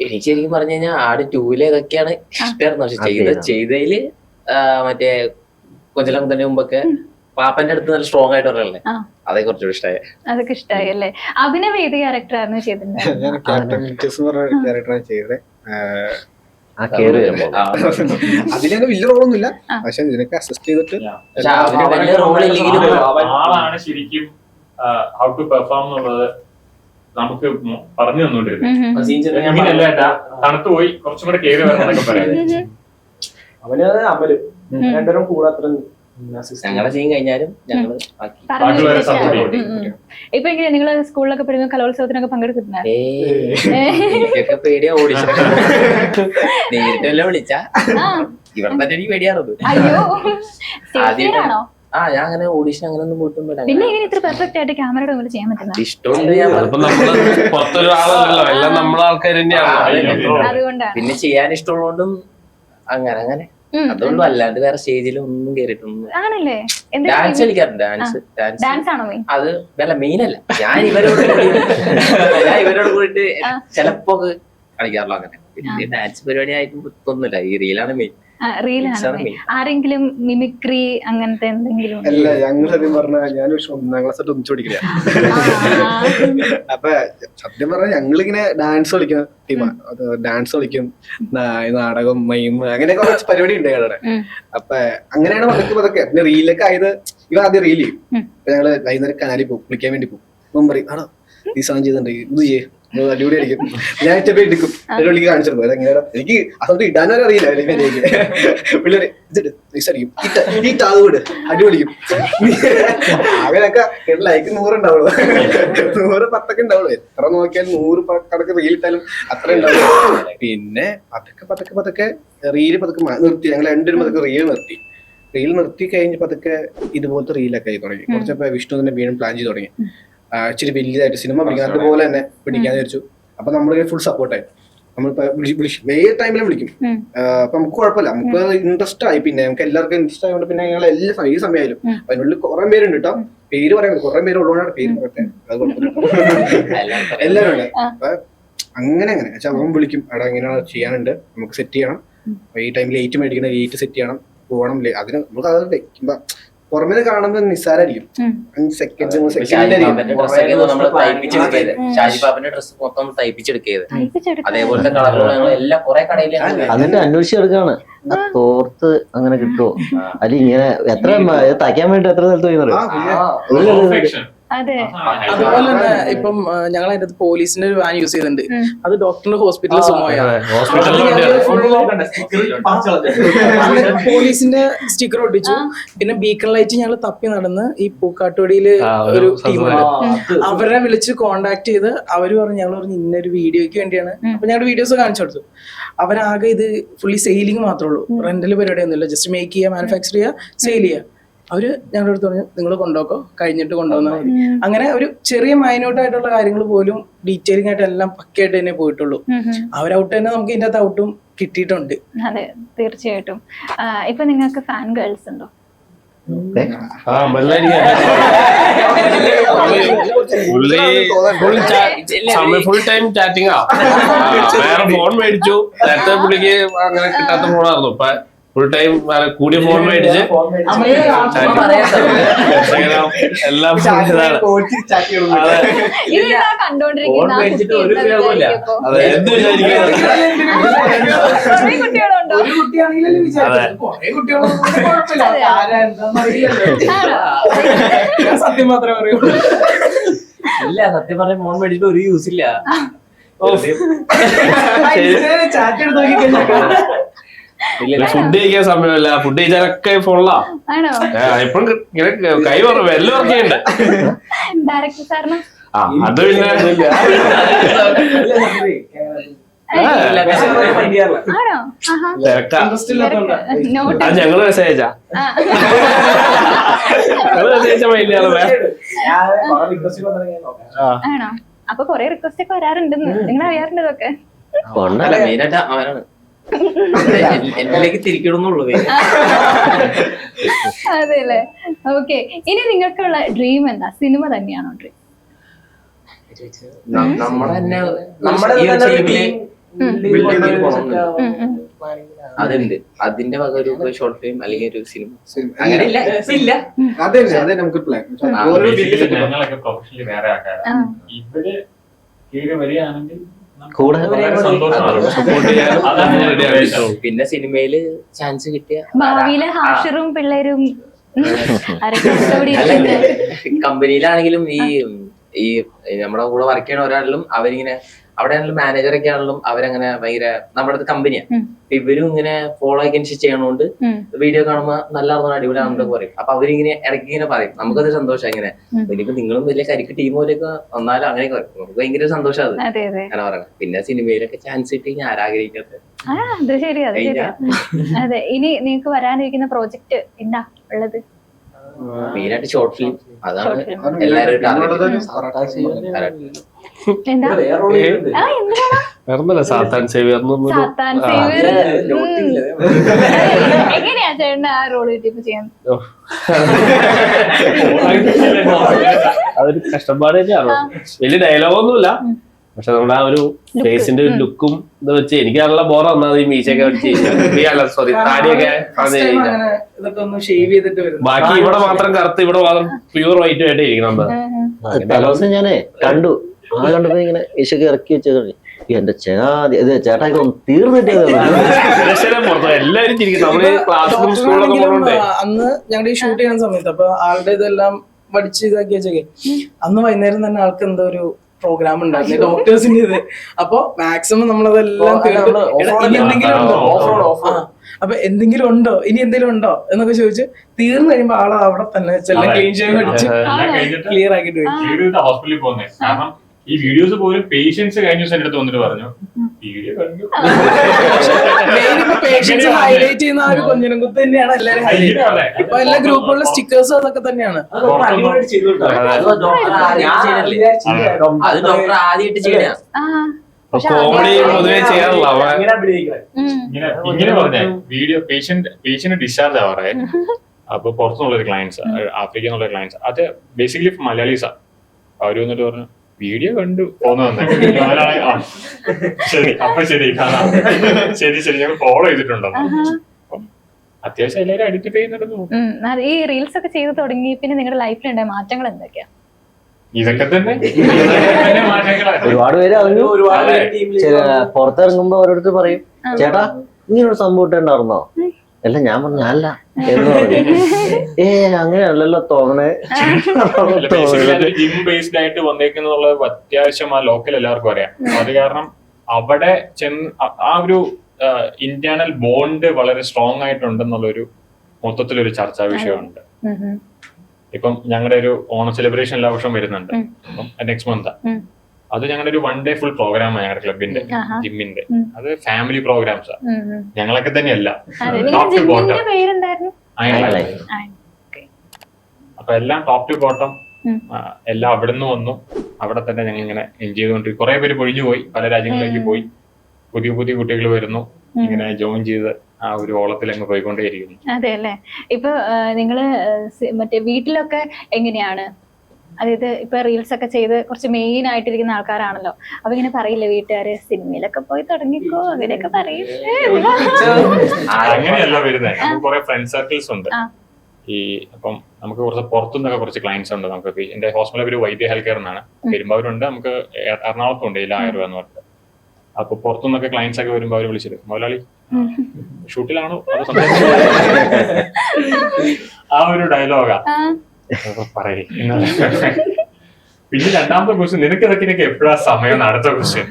എനിക്ക് ശരിക്കും പറഞ്ഞു കഴിഞ്ഞാൽ ആട് 2 ഇതൊക്കെയാണ് ഇഷ്ടമായിരുന്നു. പക്ഷെ ചെയ്തതില് മറ്റേ കൊഞ്ചലം തന്നെ മുമ്പൊക്കെ പാപ്പന്റെ അടുത്ത് നല്ല സ്ട്രോങ് ആയിട്ട് പറയല്ലേ, അതേ കുറച്ചുകൂടി ഇഷ്ടമായി. അതൊക്കെ ഇഷ്ടമായി അല്ലേ? അഭിനവ് ഏത് ക്യാരക്ടറായിരുന്നു ചെയ്തിട്ടുണ്ടായിരുന്നത്? അതിലൊന്നും വലിയ റോളൊന്നുമില്ല, പക്ഷെ ഇതിനൊക്കെ അസിസ്റ്റ് ചെയ്തിട്ട് ആളാണ് ശരിക്കും ഹൗ ടു പെർഫോം എന്നുള്ളത് നമുക്ക് പറഞ്ഞു തന്നോണ്ടിരുന്നത്. ഇങ്ങനെയല്ല തണുത്തു പോയി കുറച്ചും കൂടെ കയറി വരണമെന്നൊക്കെ പറയാം. അവന് അമല് രണ്ടുപേരും കൂടെ അത്ര ഞങ്ങളുടെ സീൻ കഴിഞ്ഞാലും ഞങ്ങള് ഇപ്പൊ എങ്ങനെയാ നിങ്ങള് സ്കൂളിലൊക്കെ പഠിക്കുന്ന കലോത്സവത്തിനൊക്കെ പങ്കെടുത്തിട്ടുണ്ടോ? പേടിയാ ഓഡിഷൻ നേരിട്ടല്ല വിളിച്ചാ ഇവിടെ തന്നെ എനിക്ക് പേടിയാറത്. ആദ്യമായിട്ടാണോ? ഞാൻ അങ്ങനെ ഓഡിഷൻ അങ്ങനെ ഒന്നും പോയിട്ടൊന്നും. പിന്നെ എങ്ങനെ ഇത്ര പെർഫെക്റ്റ് ആയിട്ട് ക്യാമറയുടെ മുന്നിൽ ചെയ്യാൻ പറ്റുന്നത്? അതുകൊണ്ടാണ്. പിന്നെ ചെയ്യാൻ ഇഷ്ടമുള്ളതുകൊണ്ടും അങ്ങനെ അതുള്ളൂ, അല്ലാണ്ട് വേറെ സ്റ്റേജിൽ ഒന്നും കേറിയിട്ടൊന്നും. ഡാൻസ് കളിക്കാറുണ്ട്. ഡാൻസ് അത് വല്ല മെയിനല്ല. ഞാൻ ഇവരോട് കൂടിയിട്ട് ചിലപ്പോ കളിക്കാറുള്ളൂ. അങ്ങനെ പിന്നെ ഡാൻസ് പരിപാടി ആയിട്ടും ഒന്നുമില്ല. ഈ റീലാണ് മെയിൻ. ആരെങ്കിലും മിമിക്രി അങ്ങനത്തെ എന്തെങ്കിലും? അല്ല, ഞങ്ങൾ സത്യം പറഞ്ഞാൽ ഞാൻ 1ാം ക്ലാസ് തൊട്ട് ഒന്നിച്ചു പഠിക്കില്ല. അപ്പൊ സത്യം പറഞ്ഞാൽ ഞങ്ങളിങ്ങനെ ഡാൻസ് കളിക്കുന്ന ടീമാണ്. ഡാൻസ് കളിക്കും, നാടകം, മൈം, അങ്ങനെ കുറച്ച് പരിപാടി ഉണ്ട് ഞങ്ങളുടെ. അപ്പൊ അങ്ങനെയാണ് പതൊക്കെ. പിന്നെ റീലൊക്കെ ആയത് ഇവ ആദ്യം റീൽ ചെയ്യും. അപ്പൊ ഞങ്ങള് വൈകുന്നേരം കനാലിൽ പോകും, കുളിക്കാൻ വേണ്ടി പോകും. അപ്പം പറയും, ആണോ ഈ സാധനം ചെയ്തിട്ടുണ്ട്, ഇത് ചെയ്യേ, അടിപൊളി അടിക്കും. ഞാൻ ഇഷ്ടം എടുക്കും, പരിപാടിക്ക് കാണിച്ചിരുന്നു. അതെങ്ങനെയാണ് എനിക്ക് അതുകൊണ്ട് ഇടാനും അറിയില്ല. പിള്ളേര് അടിക്കും, അത് വിട്, അടിപൊളിക്കും. അവനൊക്കെ ലൈക്ക് 100 ഉണ്ടാവുള്ളൂ, 100 10 ഉണ്ടാവുള്ളൂ. എത്ര നോക്കിയാലും 100 കണക്ക് റീൽ ഇട്ടാലും അത്ര ഉണ്ടാവുള്ളൂ. പിന്നെ പതൊക്കെ റീല് നിർത്തി. ഞങ്ങൾ 2 പതൊക്കെ റീൽ നിർത്തി കഴിഞ്ഞ് പതൊക്കെ ഇതുപോലത്തെ റീലൊക്കെ ആയി തുടങ്ങി. കുറച്ചപ്പോ വിഷ്ണു തന്നെ വീണ്ടും പ്ലാൻ ചെയ്ത് തുടങ്ങി. ഇച്ചിരി വലിയതായിട്ട് സിനിമ പിടിക്കാൻ അതുപോലെ തന്നെ പിടിക്കാന്ന് വെച്ചു. അപ്പൊ നമ്മൾ ഫുൾ സപ്പോർട്ടായി. നമ്മളിപ്പോ ഏത് ടൈമിലും വിളിക്കും. അപ്പൊ നമുക്ക് കുഴപ്പമില്ല, നമുക്ക് ഇൻട്രസ്റ്റ് ആയി. പിന്നെ നമുക്ക് എല്ലാവർക്കും ഇൻട്രസ്റ്റ് ആയതുകൊണ്ട് പിന്നെ ഞങ്ങൾ എല്ലാ ഈ സമയമായാലും അതിനുള്ളിൽ കുറെ പേരുണ്ട് കേട്ടോ. പേര് പറയാൻ കുറെ പേര് ഉള്ളതുകൊണ്ടാണ് പേര് പറയട്ടെ, അത് കുഴപ്പമില്ല. എല്ലാവരും ഉണ്ട്. അപ്പൊ അങ്ങനെ വെച്ചാൽ അവൻ വിളിക്കും, എടാ ഇങ്ങനെ ചെയ്യാനുണ്ട്, നമുക്ക് സെറ്റ് ചെയ്യണം, ഈ ടൈമിൽ 8 മേടിക്കണം, 8 സെറ്റ് ചെയ്യണം, പോകണം. അതിന് നമുക്ക് അത് വെക്കുമ്പോ പുറമേ കാണുമ്പോൾ നിസ്സാരായിരിക്കും. 5 സെക്കൻഡ് ഷാജിബാബിന്റെ ഡ്രസ് മൊത്തം തയ്പ്പിച്ചെടുക്കിയത് അതേപോലത്തെ കളറുകൾ എല്ലാ കുറെ കടയിൽ എന്നിട്ട് അന്വേഷിച്ചെടുക്കാണ് തോർത്ത് അങ്ങനെ കിട്ടുമോ, അല്ല ഇങ്ങനെ എത്ര തയ്ക്കാൻ വേണ്ടി എത്ര സ്ഥലത്ത് പോയി. അതെ, അതുപോലെ തന്നെ ഇപ്പം ഞങ്ങൾ അതിന്റെ അകത്ത് പോലീസിന്റെ ഒരു വാൻ യൂസ് ചെയ്തിട്ടുണ്ട്. അത് ഡോക്ടറിന്റെ ഹോസ്പിറ്റലിൽ പോലീസിന്റെ സ്റ്റിക്കർ ഒട്ടിച്ചു. പിന്നെ ബീക്കൺ ലൈറ്റ് ഞങ്ങൾ തപ്പി നടന്ന് ഈ പൂക്കാട്ടുപടിയില് ഒരു ടീമുണ്ട്, അവരെ വിളിച്ച് കോണ്ടാക്ട് ചെയ്ത് അവര് പറഞ്ഞു, ഞങ്ങൾ പറഞ്ഞു ഇന്നൊരു വീഡിയോയ്ക്ക് വേണ്ടിയാണ്. അപ്പൊ ഞങ്ങളുടെ വീഡിയോസ് കാണിച്ചു കൊടുത്തു. അവരാകെ ഇത് ഫുള്ളി സെയിലിംഗ് മാത്രമേ ഉള്ളൂ, റെന്റൽ പരിപാടിയൊന്നുമില്ല. ജസ്റ്റ് മേക്ക് ചെയ്യുക, മാനുഫാക്ചർ ചെയ്യുക, സെയിൽ ചെയ്യുക. അവര് ഞങ്ങളുടെ അടുത്ത് പറഞ്ഞു നിങ്ങൾ കൊണ്ടുപോക്കോ, കഴിഞ്ഞിട്ട് കൊണ്ടുവന്നാൽ മതി. അങ്ങനെ ഒരു ചെറിയ മൈന്യൂട്ട് ആയിട്ടുള്ള കാര്യങ്ങൾ പോലും ഡീറ്റെയിലിംഗ് ആയിട്ട് എല്ലാം പക്കയായിട്ട് തന്നെ പോയിട്ടുള്ളൂ. അവരൗട്ട് തന്നെ നമുക്ക് ഇതിന്റെ അകത്ത് ഔട്ടും കിട്ടിയിട്ടുണ്ട്. അതെ, തീർച്ചയായിട്ടും. ഇപ്പൊ നിങ്ങൾക്ക് ഫാൻ ഗേൾസ് ഉണ്ടോ? ഫുൾ ടൈം ചാറ്റിംഗ് വേറെ ഫോൺ മേടിച്ചു. നേരത്തെ പുള്ളിക്ക് അങ്ങനെ കിട്ടാത്ത ഫോണായിരുന്നു. ഇപ്പൊ ഫുൾ ടൈം കൂടിയ ഫോൺ മേടിച്ച് എല്ലാം എന്ത് സത്യം മാത്രമേ പറയൂ. ഇല്ല, സത്യം പറഞ്ഞ ഫോൺ മേടിച്ചിട്ട് ഒരു യൂസ് ഇല്ല. ചാറ്റ് എടുത്ത് നോക്കിക്കഴിഞ്ഞാൽ ഫുഡ് കഴിക്കാൻ സമയമല്ല, ഫുഡ് കഴിച്ചാലൊക്കെ ഫോണിലാ. ഇപ്പഴും ഇങ്ങനെ കൈ വെല്ല വർക്ക് ചെയ്യണ്ടേ. അത് പിന്നെ ഞങ്ങള് മെസ്സേജ് അയച്ചാ ആണോ? അപ്പൊ കൊറേ റിക്വസ്റ്റ് ഒക്കെ വരാറുണ്ടെന്ന് നിങ്ങൾ അറിയാറുണ്ട് ഇതൊക്കെ? മെയിനായിട്ട് അവനാണ് എന്നിലേക്ക് തിരിക്കണമെന്നുള്ളൂ. അതെ അല്ലേ? ഓക്കെ, ഇനി നിങ്ങൾക്കുള്ള ഡ്രീം എന്താ? സിനിമ തന്നെയാണോ ഡ്രീം? അതുണ്ട്, അതിന്റെ വക ഒരു ഷോർട്ട് ഫിലിം അല്ലെങ്കിൽ ഒരു സിനിമ അങ്ങനെ ഇല്ല. അതെ നമുക്ക് പ്ലാൻ. ഞങ്ങളൊക്കെ പ്രൊഫഷണലി വേറെ ആൾക്കാരാണ്. ഇവര് കീഴ് വരികയാണെങ്കിൽ പിന്നെ സിനിമയില് ചാൻസ് കിട്ടിയ ഭാവിയിലെ ഹാഷറും പിള്ളേരും കമ്പനിയിലാണെങ്കിലും ഈ നമ്മുടെ കൂടെ വർക്ക് ചെയ്യണ ഒരാളിലും അവരിങ്ങനെ അവിടെ ആണെങ്കിലും മാനേജറൊക്കെ ആണെങ്കിലും അവരങ്ങനെ ഭയങ്കര നമ്മുടെ അടുത്ത് കമ്പനിയാണ്. ഇവരും ഇങ്ങനെ ഫോളോ അഗൻസ്റ്റ് ചെയ്യണോണ്ട് വീഡിയോ കാണുമ്പോ നല്ലതാണെന്നോ അടിപൊളിയാണെന്നൊക്കെ പറയും. അപ്പൊ അവരിങ്ങനെ ഇടയ്ക്ക് ഇങ്ങനെ പറയും. നമുക്കത് സന്തോഷം. ഇങ്ങനെ ഇനിയിപ്പോ നിങ്ങളും വലിയ കരിക്ക് ടീം പോലെയൊക്കെ വന്നാലും അങ്ങനെയൊക്കെ പറയും. നമുക്ക് ഭയങ്കര സന്തോഷം അത് അങ്ങനെ പറയണം. പിന്നെ സിനിമയിലൊക്കെ ചാൻസ് കിട്ടി ഞാൻ ആരാഗ്രഹിക്കാത്ത. അതെ, ഇനി നിങ്ങൾക്ക് വരാനിരിക്കുന്ന പ്രോജക്റ്റ് എന്താ ഉള്ളത്? മെയിനായിട്ട് ഷോർട്ട് ഫിലിം, അതാണ് എല്ലാവരും സാത്താൻ സേവിയർ. എങ്ങനെയാ ചേട്ടൻ ആ റോള് കിട്ടിയപ്പോ ചെയ്യാൻ? അതൊരു കഷ്ടപ്പാട് തന്നെയാണോ? വലിയ ഡയലോഗൊന്നുമില്ല, പക്ഷെ നമ്മുടെ ആ ഒരു ഫേസിന്റെ ഒരു ലുക്കും ഇത് വെച്ച് എനിക്ക് നല്ല ബോറ വന്നത്. ഈ മീശയൊക്കെ വെച്ച് സോറി താടിയൊക്കെ ബാക്കി ഇവിടെ മാത്രം കറുത്ത് ഇവിടെ മാത്രം പ്യൂർ വൈറ്റ് ആയിട്ട് ഇരിക്കണം. തലേദിവസം ഞാനേ കണ്ടു, ആളെ കണ്ടപ്പോ ഇങ്ങനെ മീശയൊക്കെ ഇറക്കി വെച്ച എന്റെ ചേട്ടാ ഇതൊന്നും തീർന്നിട്ടേ. എല്ലാരും ചിരിക്കും. നമ്മള് ക്ലാസ്സിലും സ്കൂളിലൊക്കെ പോകുന്നുണ്ടേ. അന്ന് ഞങ്ങളുടെ ഈ ഷൂട്ട് ചെയ്യുന്ന സമയത്ത് അപ്പൊ ആളുടെ ഇതെല്ലാം പഠിച്ച് ഇതാക്കി വെച്ചൊക്കെ അന്ന് വൈകുന്നേരം തന്നെ ആൾക്ക് എന്തോ ഒരു പ്രോഗ്രാം ഉണ്ടായിരുന്നു ഡോക്ടേഴ്സിന്റെ ഇത്. അപ്പൊ മാക്സിമം നമ്മളതെല്ലാം അപ്പൊ എന്തെങ്കിലും ഉണ്ടോ, ഇനി എന്തെങ്കിലും ഉണ്ടോ എന്നൊക്കെ ചോദിച്ച് തീർന്നു കഴിയുമ്പോ ആളെ അവിടെ തന്നെ ചെല്ലാം ക്ലീൻ ചെയ്യാൻ പഠിച്ച് ക്ലിയർ ആക്കിട്ട് ഹോസ്പിറ്റലിൽ പോകുന്നത്. കാരണം ഈ വീഡിയോസ് പോലും പേഷ്യൻസ് കഴിഞ്ഞ ദിവസം എന്റെ അടുത്ത് വന്നിട്ട് പറഞ്ഞു വീഡിയോ കഴിഞ്ഞു. പേഷ്യൻസ് ഹൈലൈറ്റ് ചെയ്യുന്ന ആ ഒരു കൊഞ്ഞനം കുത്ത് തന്നെയാണ് എല്ലാരും ഹൈലൈറ്റ്. ഇപ്പൊ എല്ലാ ഗ്രൂപ്പുകളിലെ സ്റ്റിക്കേഴ്സും അതൊക്കെ തന്നെയാണ്. അത് ഡോക്ടർ ആദ്യമായിട്ട് ചെയ്യണ. കോമഡി പൊതുവെ ചെയ്യാറില്ല അവൻ. ഇങ്ങനെ അഭിനയിക്കാൻ ഇങ്ങനെ പറഞ്ഞേ വീഡിയോ പേഷ്യന്റ് ഡിസ്ചാർജ് ആവാറേ. അപ്പൊ പുറത്തുനിന്നുള്ള ഒരു ക്ലയൻസ്, ആഫ്രിക്ക എന്നുള്ള ക്ലയൻസ്, അത് ബേസിക്കലി മലയാളീസാ. അവര് വന്നിട്ട് പറഞ്ഞു വീഡിയോ കണ്ടു പോന്നു ശരി, അപ്പൊ ശരി കാണാം, ശരി ശരി ഞങ്ങൾ ഫോളോ ചെയ്തിട്ടുണ്ടോ. അത്യാവശ്യം എല്ലാവരും ഐഡന്റിഫൈ ചെയ്യുന്നുണ്ട്. ഈ റീൽസ് ഒക്കെ ചെയ്ത് തുടങ്ങി പിന്നെ നിങ്ങളുടെ ലൈഫിലുണ്ടായ മാറ്റങ്ങൾ എന്തൊക്കെയാ? ഇതൊക്കെ തന്നെ ഒരുപാട് പേര് അറിഞ്ഞു. പുറത്തിറങ്ങുമ്പോ ഓരോരുത്തർ പറയും ചേട്ടാ ഇങ്ങനൊരു സംഭവം ഇട്ടുണ്ടായിരുന്നോ? അല്ല ഞാൻ പറഞ്ഞു അല്ല എന്ന് പറഞ്ഞു. അങ്ങനെയല്ലല്ലോ തോന്നണേ. ജിം ബേസ്ഡ് ആയിട്ട് വന്നേക്കുന്നുള്ള അത്യാവശ്യം ആ ലോക്കൽ എല്ലാവർക്കും അറിയാം. അത് കാരണം അവിടെ ചെന്ന് ആ ഒരു ഇന്റേണൽ ബോണ്ട് വളരെ സ്ട്രോങ് ആയിട്ടുണ്ടെന്നുള്ളൊരു മൊത്തത്തിലൊരു ചർച്ചാ വിഷയമുണ്ട്. ഇപ്പം ഞങ്ങളുടെ ഒരു ഓണം സെലിബ്രേഷൻ എല്ലാ വർഷവും വരുന്നുണ്ട്. അപ്പം നെക്സ്റ്റ് മന്ത് അത് ഞങ്ങളുടെ ഒരു 1 day ഫുൾ പ്രോഗ്രാമാണ് ഞങ്ങളുടെ ക്ലബിന്റെ ജിമ്മിന്റെ. അത് ഫാമിലി പ്രോഗ്രാംസാ. ഞങ്ങളൊക്കെ തന്നെയല്ല, ടോപ്പ് ടു ബോട്ടം. അപ്പൊ എല്ലാം ടോപ്പ് ടു ബോട്ടം എല്ലാം അവിടുന്ന് വന്നു. അവിടെ തന്നെ ഞങ്ങൾ ഇങ്ങനെ എൻജോയ് ചെയ്തുകൊണ്ടിരിക്കും. കുറെ പേര് പൊഴിഞ്ഞു പോയി, പല രാജ്യങ്ങളിലേക്ക് പോയി. പുതിയ പുതിയ കുട്ടികൾ വരുന്നു, ഇങ്ങനെ ജോയിൻ ചെയ്ത് ആ ഒരു ഓളത്തിൽ അങ്ങ് പോയിക്കൊണ്ടേയിരിക്കുന്നു. അതെ അല്ലേ. ഇപ്പൊ നിങ്ങള് മറ്റേ വീട്ടിലൊക്കെ എങ്ങനെയാണ്? അതായത് ഇപ്പൊ റീൽസ് ഒക്കെ ചെയ്ത് കുറച്ച് മെയിൻ ആയിട്ടിരിക്കുന്ന ആൾക്കാരാണല്ലോ. അപ്പൊ ഇങ്ങനെ പറയില്ലേ വീട്ടുകാര് സിനിമയിലൊക്കെ പോയി തുടങ്ങിക്കോ അങ്ങനെയൊക്കെ പറയും? അങ്ങനെയല്ല വരുന്നത്. നമുക്ക് കുറെ ഫ്രണ്ട് സർക്കിൾസ് ഉണ്ട്. ഈ അപ്പം നമുക്ക് കുറച്ച് പുറത്തുനിന്നൊക്കെ കുറച്ച് ക്ലയൻസ് ഉണ്ട്. നമുക്ക് എന്റെ ഹോസ്പിറ്റലിൽ ഒരു വൈദ്യ ഹെൽത്ത് കെയർ എന്നാണ്. പെരുമ്പാവൂരുണ്ട്, നമുക്ക് എറണാകുളത്തും ഉണ്ട്, ഇല്ല ആയുർവേദം പറഞ്ഞിട്ട്. അപ്പൊ പുറത്തുനിന്നൊക്കെ ക്ലയൻസ് ഒക്കെ വരുമ്പോ അവര് വിളിച്ചിട്ട് മുതലാളി ഷൂട്ടിലാണോ അത് ആ ഒരു ഡയലോഗാ പറയും. പിന്നെ രണ്ടാമത്തെ ക്വസ്റ്റ്യൻ നിനക്ക് ഇതൊക്കെ എപ്പോഴാ സമയം അടുത്ത ക്വസ്റ്റ്യൻ.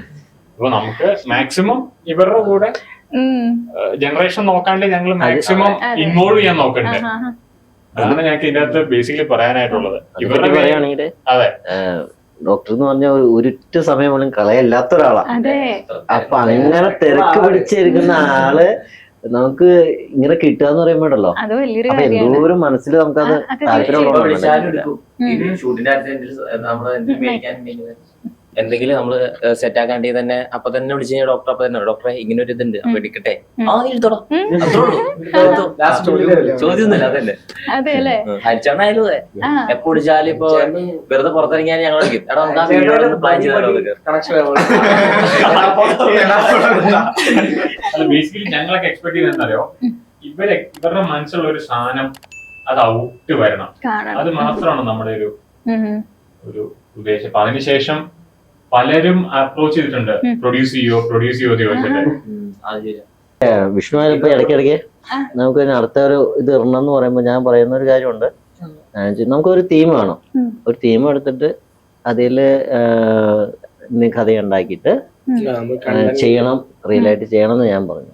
അപ്പൊ നമുക്ക് മാക്സിമം ഇവരുടെ കൂടെ ജനറേഷൻ നോക്കാണ്ട് ഞങ്ങൾ മാക്സിമം ഇൻവോൾവ് ചെയ്യാൻ നോക്കണ്ടേ. അതാണ് ഞങ്ങൾക്ക് ഇതിനകത്ത് ബേസിക്കലി പറയാനായിട്ടുള്ളത്. ഇവരുടെ പറയുകയാണെങ്കിൽ അതെ ഡോക്ടർ എന്ന് പറഞ്ഞ ഒരിറ്റ സമയം പോലും കളയില്ലാത്ത ഒരാളാ. അപ്പൊ അങ്ങനെ തിരക്ക് പിടിച്ചിരിക്കുന്ന ആള് നമുക്ക് ഇങ്ങനെ കിട്ടുക എന്ന് പറയുമ്പോഴല്ലോ അപ്പൊ എന്തോരം മനസ്സിൽ നമുക്കത് താല്പര്യം. ഷൂട്ടിന്റെ അടുത്ത് നമ്മള് എന്തെങ്കിലും നമ്മള് സെറ്റ് ആക്കാണ്ടി തന്നെ അപ്പൊ തന്നെ വിളിച്ചു കഴിഞ്ഞാൽ ഡോക്ടർ അപ്പൊ തന്നെ ഡോക്ടറെ ഇങ്ങനെ ഒരു ഇതുണ്ട് അപ്പൊ എടുക്കട്ടെ ചോദ്യമൊന്നുമില്ല. അതല്ലേ ഹരിച്ചണ്ണായാലും എപ്പോ വിളിച്ചാലും ഇപ്പൊ വെറുതെ പുറത്തിറങ്ങിയാൽ ഞങ്ങൾ വിളിക്കും എടാ നമുക്ക് ആ വീഡിയോ പ്ലാൻ ചെയ്താലോ. ബേസിക്കലി ഞങ്ങളൊക്കെ എക്സ്പെക്ട് ചെയ്യുന്നറിയോ, ഇവരുടെ മനസ്സിലുള്ള ഒരു സാധനം അത് ഔട്ട് വരണം. അത് മാത്രമാണ് നമ്മുടെ ഒരു ഉദ്ദേശം. അപ്പൊ അതിനുശേഷം പലരും അപ്രോച്ച് ചെയ്തിട്ടുണ്ട്, പ്രൊഡ്യൂസ് ചെയ്യോ ചോദിച്ചിട്ട്. വിഷ്ണു ഇപ്പൊ ഇടയ്ക്കിടയ്ക്ക് നമുക്ക് അടുത്ത ഒരു ഇത് ഇടണം എന്ന് പറയുമ്പോ ഞാൻ പറയുന്ന ഒരു കാര്യമുണ്ട്. നമുക്കൊരു തീം വേണം. ഒരു തീം എടുത്തിട്ട് അതില് കഥ ഉണ്ടാക്കിയിട്ട് ചെയ്യണം, റിയലായിട്ട് ചെയ്യണം എന്ന് ഞാൻ പറഞ്ഞു.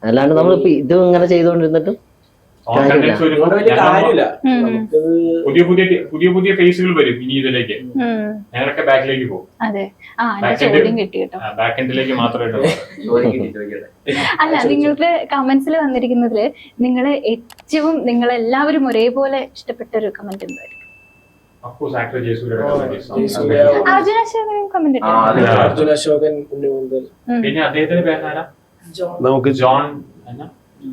അല്ലാണ്ട് നമ്മളിപ്പോ ഇത് ഇങ്ങനെ ചെയ്തുകൊണ്ടിരുന്നിട്ടും പുതിയ പുതിയ ഫേസുകൾ വരും ഇനി ഇതിലേക്ക്. ഞങ്ങളൊക്കെ ബാക്കിലേക്ക് പോകും, ബാക്ക് എൻഡിലേക്ക് മാത്രമേ. അല്ല, നിങ്ങൾക്ക് കമന്റ്സിൽ വന്നിരിക്കുന്നതില് നിങ്ങൾ ഏറ്റവും നിങ്ങളെല്ലാവരും ഒരേപോലെ ഇഷ്ടപ്പെട്ട ഒരു കമന്റ് എന്തായിരിക്കും? അർജുന അശോകൻ. പിന്നെ അദ്ദേഹത്തിന്റെ പേരാണ് നമുക്ക്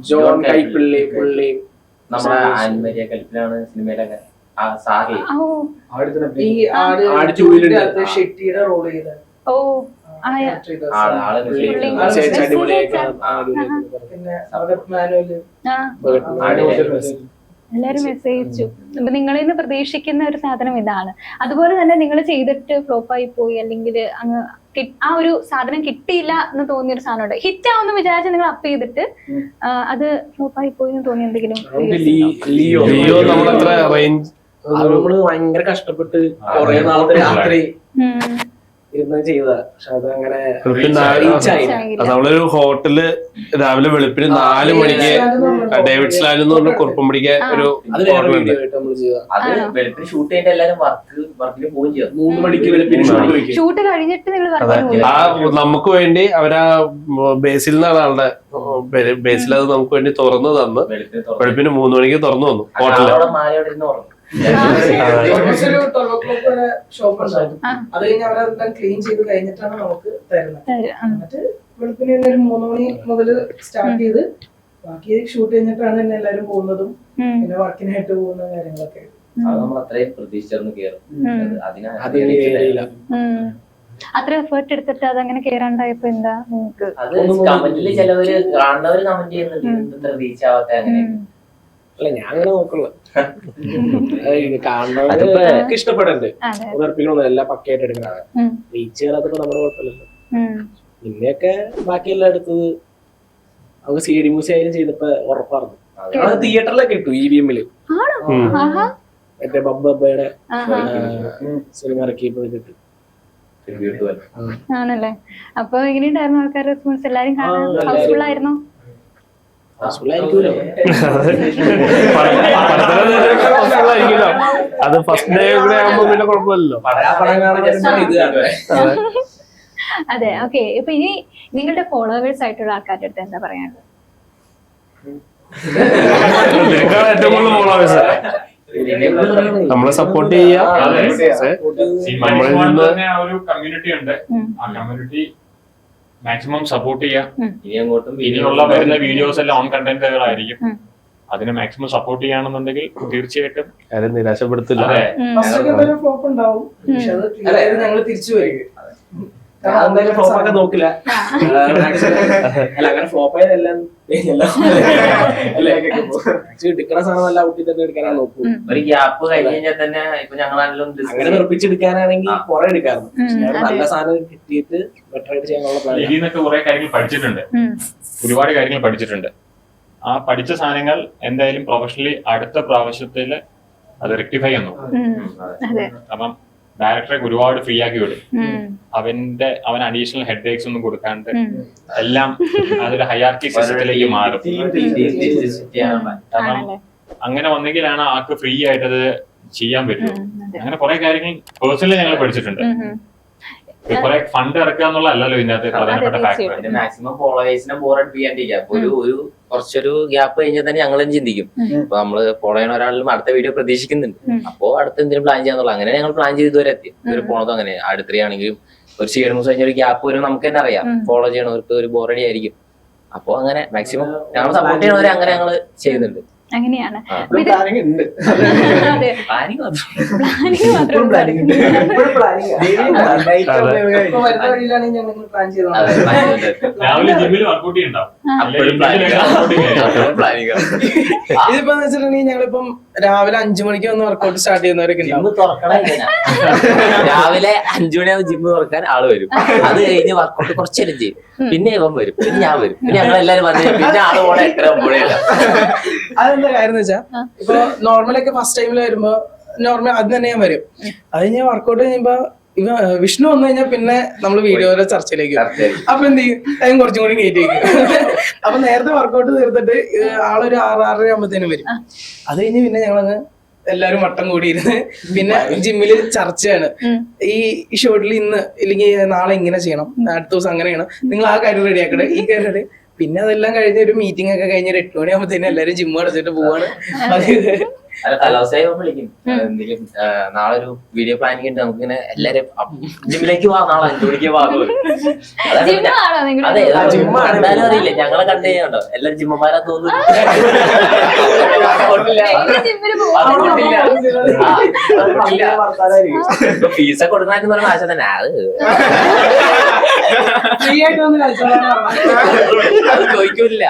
ജോൺ കൈപ്പിള്ളി. പുള്ളി നമ്മുടെ ആൻമരിയ കൽപ്പിലാണ് സിനിമയിലൊക്കെ ഈ ആട് ചൂലിന്റെ ഷെട്ടിയുടെ റോൾ ചെയ്ത പിന്നെ എല്ലാരും മെസ്സേജ് അയച്ചു. അപ്പൊ നിങ്ങളിൽ നിന്ന് പ്രതീക്ഷിക്കുന്ന ഒരു സാധനം ഇതാണ്. അതുപോലെ തന്നെ നിങ്ങൾ ചെയ്തിട്ട് ഫ്ലോപ്പായി പോയി അല്ലെങ്കിൽ അങ്ങ് ആ ഒരു സാധനം കിട്ടിയില്ല എന്ന് തോന്നിയ ഒരു സാധനം ഉണ്ട്, ഹിറ്റ് ആവുന്ന വിചാരിച്ച് നിങ്ങൾ അപ്പ് ചെയ്തിട്ട് അത് ഫ്ലോപ്പായി പോയി എന്ന് തോന്നി എന്തെങ്കിലും? ലിയോ നമ്മളത്ര റേഞ്ച് നമ്മള് ഭയങ്കര കഷ്ടപ്പെട്ട് കൊറേ നാളത്തെ രാത്രി ഇരുന്ന് ചെയ്തതാ. പക്ഷെ അതങ്ങനെ നമ്മളൊരു ഹോട്ടല് രാവിലെ വെളുപ്പിന് 4 മണിക്ക് ഡേവിഡ് സ്ലാൻ എന്ന് പറഞ്ഞ കുറുപ്പമ്പടിക്ക് ഒരു ഹോട്ടലുണ്ട്. വെളുപ്പിന് ഷൂട്ട് ചെയ്തിട്ട് എല്ലാരും വർക്കിന് പോവുകയും ചെയ്യും. 3 മണിക്ക് വെളുപ്പിന് ഷൂട്ട് കഴിഞ്ഞിട്ട് നിങ്ങൾ ആ നമുക്ക് വേണ്ടി അവരാ ബേസിൽ നിന്നാണ് ആളുടെ ബേസിൽ അത് നമുക്ക് വേണ്ടി തുറന്നു തന്ന് വെളുപ്പിന് 3 മണിക്ക് തുറന്നു വന്നു ഹോട്ടലില്. ഓൾമോസ്റ്റ് ഒരു 12 o'clock വരെ ഷോപ്പ് ഉണ്ടാവും. അത് കഴിഞ്ഞ് അവരെല്ലാം ക്ലീൻ ചെയ്ത് കഴിഞ്ഞിട്ടാണ് നമുക്ക് തരുന്നത്. എന്നിട്ട് വെളുപ്പിന് ഒരു 3 മണി മുതൽ സ്റ്റാർട്ട് ചെയ്ത് ബാക്കി ഷൂട്ട് കഴിഞ്ഞിട്ടാണ് തന്നെ എല്ലാരും പോകുന്നതും പിന്നെ വർക്കിനായിട്ട് പോകുന്ന കാര്യങ്ങളൊക്കെ. അത് നമ്മൾ അത്രയും പ്രതീക്ഷിച്ചിരുന്നു കയറും. അത്ര എഫേർട്ട് എടുത്തിട്ട് അതങ്ങനെ കേറാണ്ടായപ്പോ എന്താ നിങ്ങൾക്ക്? അത് കമന്റില് ചിലവര് കാണുന്നവര് കമന്റ് ചെയ്യുന്നുണ്ട് ഇത്ര റീച്ച് ആവാത്ത അങ്ങനെ. അല്ല ഞാൻ അങ്ങനെ നോക്കുള്ളൂ. കാണുന്നവർക്ക് ഇഷ്ടപ്പെടുന്നുണ്ട്. ഉറപ്പിക്കണമെന്ന് എല്ലാം പക്കയായിട്ട് എടുക്കണം. റീച്ച് ചെയ്യാത്തപ്പോ നമ്മുടെ കുഴപ്പമില്ലല്ലോ. പിന്നെയൊക്കെ ബാക്കിയെല്ലാം എടുത്തത് നമുക്ക് സി ഡി മ്യൂസിക് ആയാലും ചെയ്തപ്പോ ഉറപ്പായിരുന്നു. അത് തിയേറ്ററിലൊക്കെ ഇട്ടു EVM-ല്. മറ്റേ ബബ്ബയുടെ സിനിമ ഇറക്കിയപ്പോ കിട്ടും. ആണല്ലേ? അപ്പൊ എങ്ങനെയുണ്ടായിരുന്നു ആൾക്കാരുടെ റെസ്പോൺസ്? എല്ലാരും കാണാൻ ഹൗസ്ഫുൾ ആയിരുന്നോ? അത് ഫസ്റ്റ് ഡേ കൂടെ ആകുമ്പോ പിന്നെ കുഴപ്പമില്ലല്ലോ. അതെ, ഓക്കെ. ഇപ്പൊ ഇനി നിങ്ങളുടെ ഫോളോവേഴ്സ് ആയിട്ടുള്ള ആൾക്കാരുടെ അടുത്ത് എന്താ പറയാനുള്ളത്? ഏറ്റവും കൂടുതൽ ഫോളോവേഴ്സ് നമ്മളെ സപ്പോർട്ട് ചെയ്യാം. ഒരു കമ്മ്യൂണിറ്റി ഉണ്ട്. ആ കമ്മ്യൂണിറ്റി മാക്സിമം സപ്പോർട്ട് ചെയ്യാം. ഇനിയുള്ള വരുന്ന വീഡിയോസ് എല്ലാം ഓൺ കണ്ടന്റുകളായിരിക്കും. അതിനെ മാക്സിമം സപ്പോർട്ട് ചെയ്യുകയാണെന്നുണ്ടെങ്കിൽ തീർച്ചയായിട്ടും ആരും നിരാശപ്പെടുത്തില്ല. ഫ്ലോപ്പ് ഉണ്ടാവും, പക്ഷെ അത് ഞങ്ങൾ തിരിച്ചു വരിക. എന്തായാലും ഫ്ലോപ്പൊക്കെ നോക്കില്ല. അല്ല അങ്ങനെ ഫ്ലോപ്പ് ആയതെല്ലാം എടുക്കണ സാധനം നല്ല ഔട്ടി തന്നെ എടുക്കാനാണ് നോക്കും. ഒരു ഗ്യാപ്പ് കഴിഞ്ഞാൽ തന്നെ ഇപ്പൊ ഞങ്ങളാണെങ്കിലും അങ്ങനെ നിർപ്പിച്ചെടുക്കാനാണെങ്കിൽ കുറെ എടുക്കാറുണ്ട്. നല്ല സാധനം കിട്ടിയിട്ട് ബെറ്റർ ആയിട്ട് ചെയ്യാനുള്ള പ്ലാൻ. ഇതിന്നൊക്കെ കുറെ കാര്യങ്ങൾ പഠിച്ചിട്ടുണ്ട്, ഒരുപാട് കാര്യങ്ങൾ പഠിച്ചിട്ടുണ്ട്. ആ പഠിച്ച സാധനങ്ങൾ എന്തായാലും പ്രൊഫഷണലി അടുത്ത പ്രാവശ്യത്തില് അത് റെക്ടിഫൈ ചെയ്യുന്നു. അപ്പം ഡയറക്ടറെ ഒരുപാട് ഫ്രീ ആക്കി വിടും. അവൻ അഡീഷണൽ ഹെഡ് ഏക്സ് ഒന്നും കൊടുക്കാണ്ട് എല്ലാം അതൊരു ഹൈറാർക്കി സിസ്റ്റത്തിലേക്ക് മാറും. കാരണം അങ്ങനെ വന്നെങ്കിലാണ് ആൾക്ക് ഫ്രീ ആയിട്ട് അത് ചെയ്യാൻ പറ്റും. അങ്ങനെ കുറെ കാര്യങ്ങൾ പേഴ്സണലി ഞങ്ങൾ പഠിച്ചിട്ടുണ്ട്. കുറെ ഫണ്ട് ഇറക്കുക എന്നുള്ളതല്ലോ ഇതിനകത്ത് പ്രധാനപ്പെട്ട ഫാക്ടർ. മാക്സിമം ഫോളോവേഴ്സിനെ ബോറടിപ്പിക്കാണ്ടിരിക്കുക. അപ്പൊ ഒരു കുറച്ചൊരു ഗ്യാപ്പ് കഴിഞ്ഞാൽ തന്നെ ഞങ്ങളും ചിന്തിക്കും. അപ്പൊ നമ്മള് ഫോളോ ചെയ്യുന്ന ഒരാളും അടുത്ത വീഡിയോ പ്രതീക്ഷിക്കുന്നുണ്ട്, അപ്പോ അടുത്ത എന്തെങ്കിലും പ്ലാൻ ചെയ്യാന്നുള്ള അങ്ങനെ ഞങ്ങൾ പ്ലാൻ ചെയ്ത് ഇതുവരെ എത്തി. ഇതുവരെ പോണതും അങ്ങനെ അടുത്ത ആണെങ്കിലും ഒരു സീരിയസ് കഴിഞ്ഞ ഒരു ഗ്യാപ്പ് വരും. നമുക്ക് തന്നെ അറിയാം ഫോളോ ചെയ്യണവർക്ക് ഒരു ബോറടി ആയിരിക്കും. അപ്പൊ അങ്ങനെ മാക്സിമം ഞങ്ങൾ സപ്പോർട്ട് ചെയ്യണവരെ അങ്ങനെ ഞങ്ങള് ചെയ്യുന്നുണ്ട്. അങ്ങനെയാണ്. രാവിലെ ജിമ്മിൽ വർക്കൗട്ട് ചെയ്യണ്ടാവും. ഇതിപ്പോ വെച്ചിട്ടുണ്ടെങ്കിൽ ഞങ്ങളിപ്പം രാവിലെ 5 മണിക്ക് വന്ന് വർക്കൗട്ട് സ്റ്റാർട്ട് ചെയ്യുന്നവരൊക്കെ രാവിലെ 5 മണിയാവും ജിമ്മ് തുറക്കാൻ ആള് വരും. അത് കഴിഞ്ഞ് വർക്കൗട്ട് കുറച്ചേരം ചെയ്യും. പിന്നെ ഇവൻ വരും, പിന്നെ ഞാൻ വരും, പിന്നെ ഞങ്ങളെല്ലാരും വന്നു. പിന്നെ ആള് പോണ 8:30 അതെന്താ കാര്യം എന്ന് വെച്ചാ ഇപ്പൊ നോർമലൊക്കെ ഫസ്റ്റ് ടൈമിൽ വരുമ്പോ നോർമൽ അത് തന്നെ ഞാൻ വരും. അത് കഴിഞ്ഞാൽ വർക്കൗട്ട് കഴിയുമ്പോ വിഷ്ണു വന്നു കഴിഞ്ഞാൽ പിന്നെ നമ്മള് വീഡിയോയുടെ ചർച്ചയിലേക്ക് അപ്പൊ എന്ത് ചെയ്യും, ടൈം കുറച്ചും കൂടി കയറ്റി വയ്ക്കും. അപ്പൊ നേരത്തെ വർക്കൗട്ട് തീർത്തിട്ട് ആളൊരു 6-6:30 ആകുമ്പോഴത്തേനും വരും. അത് കഴിഞ്ഞ് പിന്നെ ഞങ്ങളങ്ങ് എല്ലാരും വട്ടം കൂടിയിരുന്ന് പിന്നെ ജിമ്മില് ചർച്ചയാണ്. ഈ ഷോട്ടിൽ ഇന്ന് ഇല്ലെങ്കിൽ നാളെ ഇങ്ങനെ ചെയ്യണം, അടുത്ത ദിവസം അങ്ങനെ ചെയ്യണം, നിങ്ങൾ ആ കാര്യം റെഡി ആക്കട്ടെ, ഈ കാര്യം റെഡി. പിന്നെ അതെല്ലാം കഴിഞ്ഞ ഒരു മീറ്റിംഗ് ഒക്കെ കഴിഞ്ഞ 8 മണിയാകുമ്പോഴത്തേനും എല്ലാരും ജിമ്മ് അടച്ചിട്ട് പോവാണ്. വിളിക്കും എന്തെങ്കിലും നാളെ ഒരു വീഡിയോ പ്ലാനിങ് ഉണ്ട്, നമുക്കിങ്ങനെ എല്ലാരും ജിമ്മിലേക്ക് പോവാ, നാളെ 5 മണിക്ക് പോകാൻ. അതെ, കണ്ടാലും അറിയില്ല, ഞങ്ങളെ കണ്ടു കഴിഞ്ഞോ എല്ലാരും ജിമ്മന്മാരാ തോന്നുന്നു. ഫീസൊക്കെ കൊടുക്കാന്ന് പറഞ്ഞ ആശ തന്നെ അത് ചോദിക്കൂല.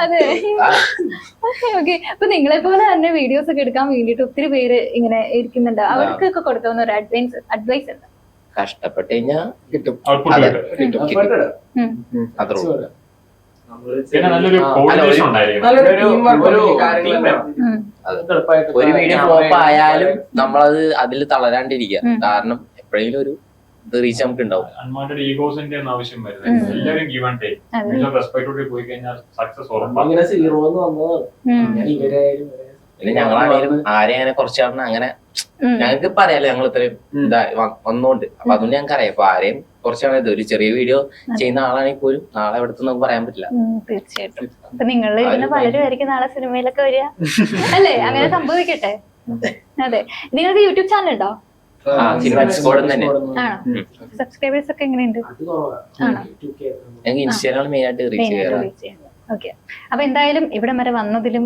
അതെ, ഓക്കെ. അപ്പൊ നിങ്ങളെ പോലെ തന്നെ വീഡിയോസ് ഒക്കെ എടുക്കാൻ വേണ്ടിട്ട് ഒത്തിരി പേര് ഇങ്ങനെ ഇരിക്കുന്നുണ്ട്. അവർക്കൊക്കെ കൊടുക്കുന്ന ഒരു അഡ്വൈസ് എന്താ? കഷ്ടപ്പെട്ട് കഴിഞ്ഞാ കിട്ടും. ഒരു വീഡിയോ ഫ്ലോപ്പ് ആയാലും നമ്മളത് അതിൽ തളരാണ്ടിരിക്കുക. കാരണം എപ്പോഴെങ്കിലും ഒരു റീച്ച് നമുക്ക് ഉണ്ടാവും. അൺവാണ്ടഡ് ഈഗോസിന്റെ ഒന്നും ആവശ്യം വരുന്നത്. എല്ലാവരും ഗീവ് ആൻഡ് ടേക്ക് റെസ്പെക്ടോടെ പോയി കഴിഞ്ഞാൽ സക്സസ് ഉറപ്പാണ്. പിന്നെ ഞങ്ങളാണെങ്കിലും ആരെയും അങ്ങനെ കുറച്ചാണ് അങ്ങനെ ഞങ്ങൾക്ക് പറയാലോ, ഞങ്ങൾ ഇത്രയും വന്നോണ്ട്. അപ്പൊ അതുകൊണ്ട് ഞങ്ങൾക്ക് അറിയാം. അപ്പൊ ആരെയും കുറച്ചാണ് ഇത് ഒരു ചെറിയ വീഡിയോ ചെയ്യുന്ന ആളാണെങ്കിൽ പോലും നാളെ എവിടുത്തെ നമുക്ക് പറയാൻ പറ്റില്ല. തീർച്ചയായിട്ടും. അപ്പൊ നിങ്ങൾ ഇരുന്ന് പലരും ആയിരിക്കും നാളെ സിനിമയിലൊക്കെ വരിക അല്ലേ? അങ്ങനെ സംഭവിക്കട്ടെ. അതെ, നിങ്ങൾക്ക് യൂട്യൂബ് ചാനൽ ഉണ്ടോ? സിനിമാറ്റിക് സ്ക്വാഡ് തന്നെ. ആണോ? സബ്സ്ക്രൈബേഴ്സ് ഒക്കെ എങ്ങനെയുണ്ട്? അത് കുറവാണ്. ആണോ? 2K. ഞങ്ങൾക്ക് ഇൻസ്റ്റാഗ്രാമിൽ മെയിൻ ആയിട്ട് റീച്ച് ചെയ്യാറ്. ഓക്കെ. അപ്പൊ എന്തായാലും ഇവിടം വരെ വന്നതിലും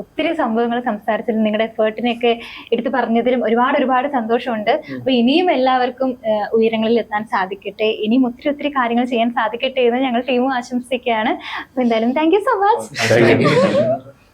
ഒത്തിരി സംഭവങ്ങൾ സംസാരിച്ചതിലും നിങ്ങളുടെ എഫേർട്ടിനെയൊക്കെ എടുത്തു പറഞ്ഞതിലും ഒരുപാട് സന്തോഷമുണ്ട്. അപ്പൊ ഇനിയും എല്ലാവർക്കും ഉയരങ്ങളിൽ എത്താൻ സാധിക്കട്ടെ, ഇനിയും ഒത്തിരി കാര്യങ്ങൾ ചെയ്യാൻ സാധിക്കട്ടെ എന്ന് ഞങ്ങൾ ടീമും ആശംസിക്കുകയാണ്. അപ്പൊ എന്തായാലും താങ്ക് യു സോ മച്ച്.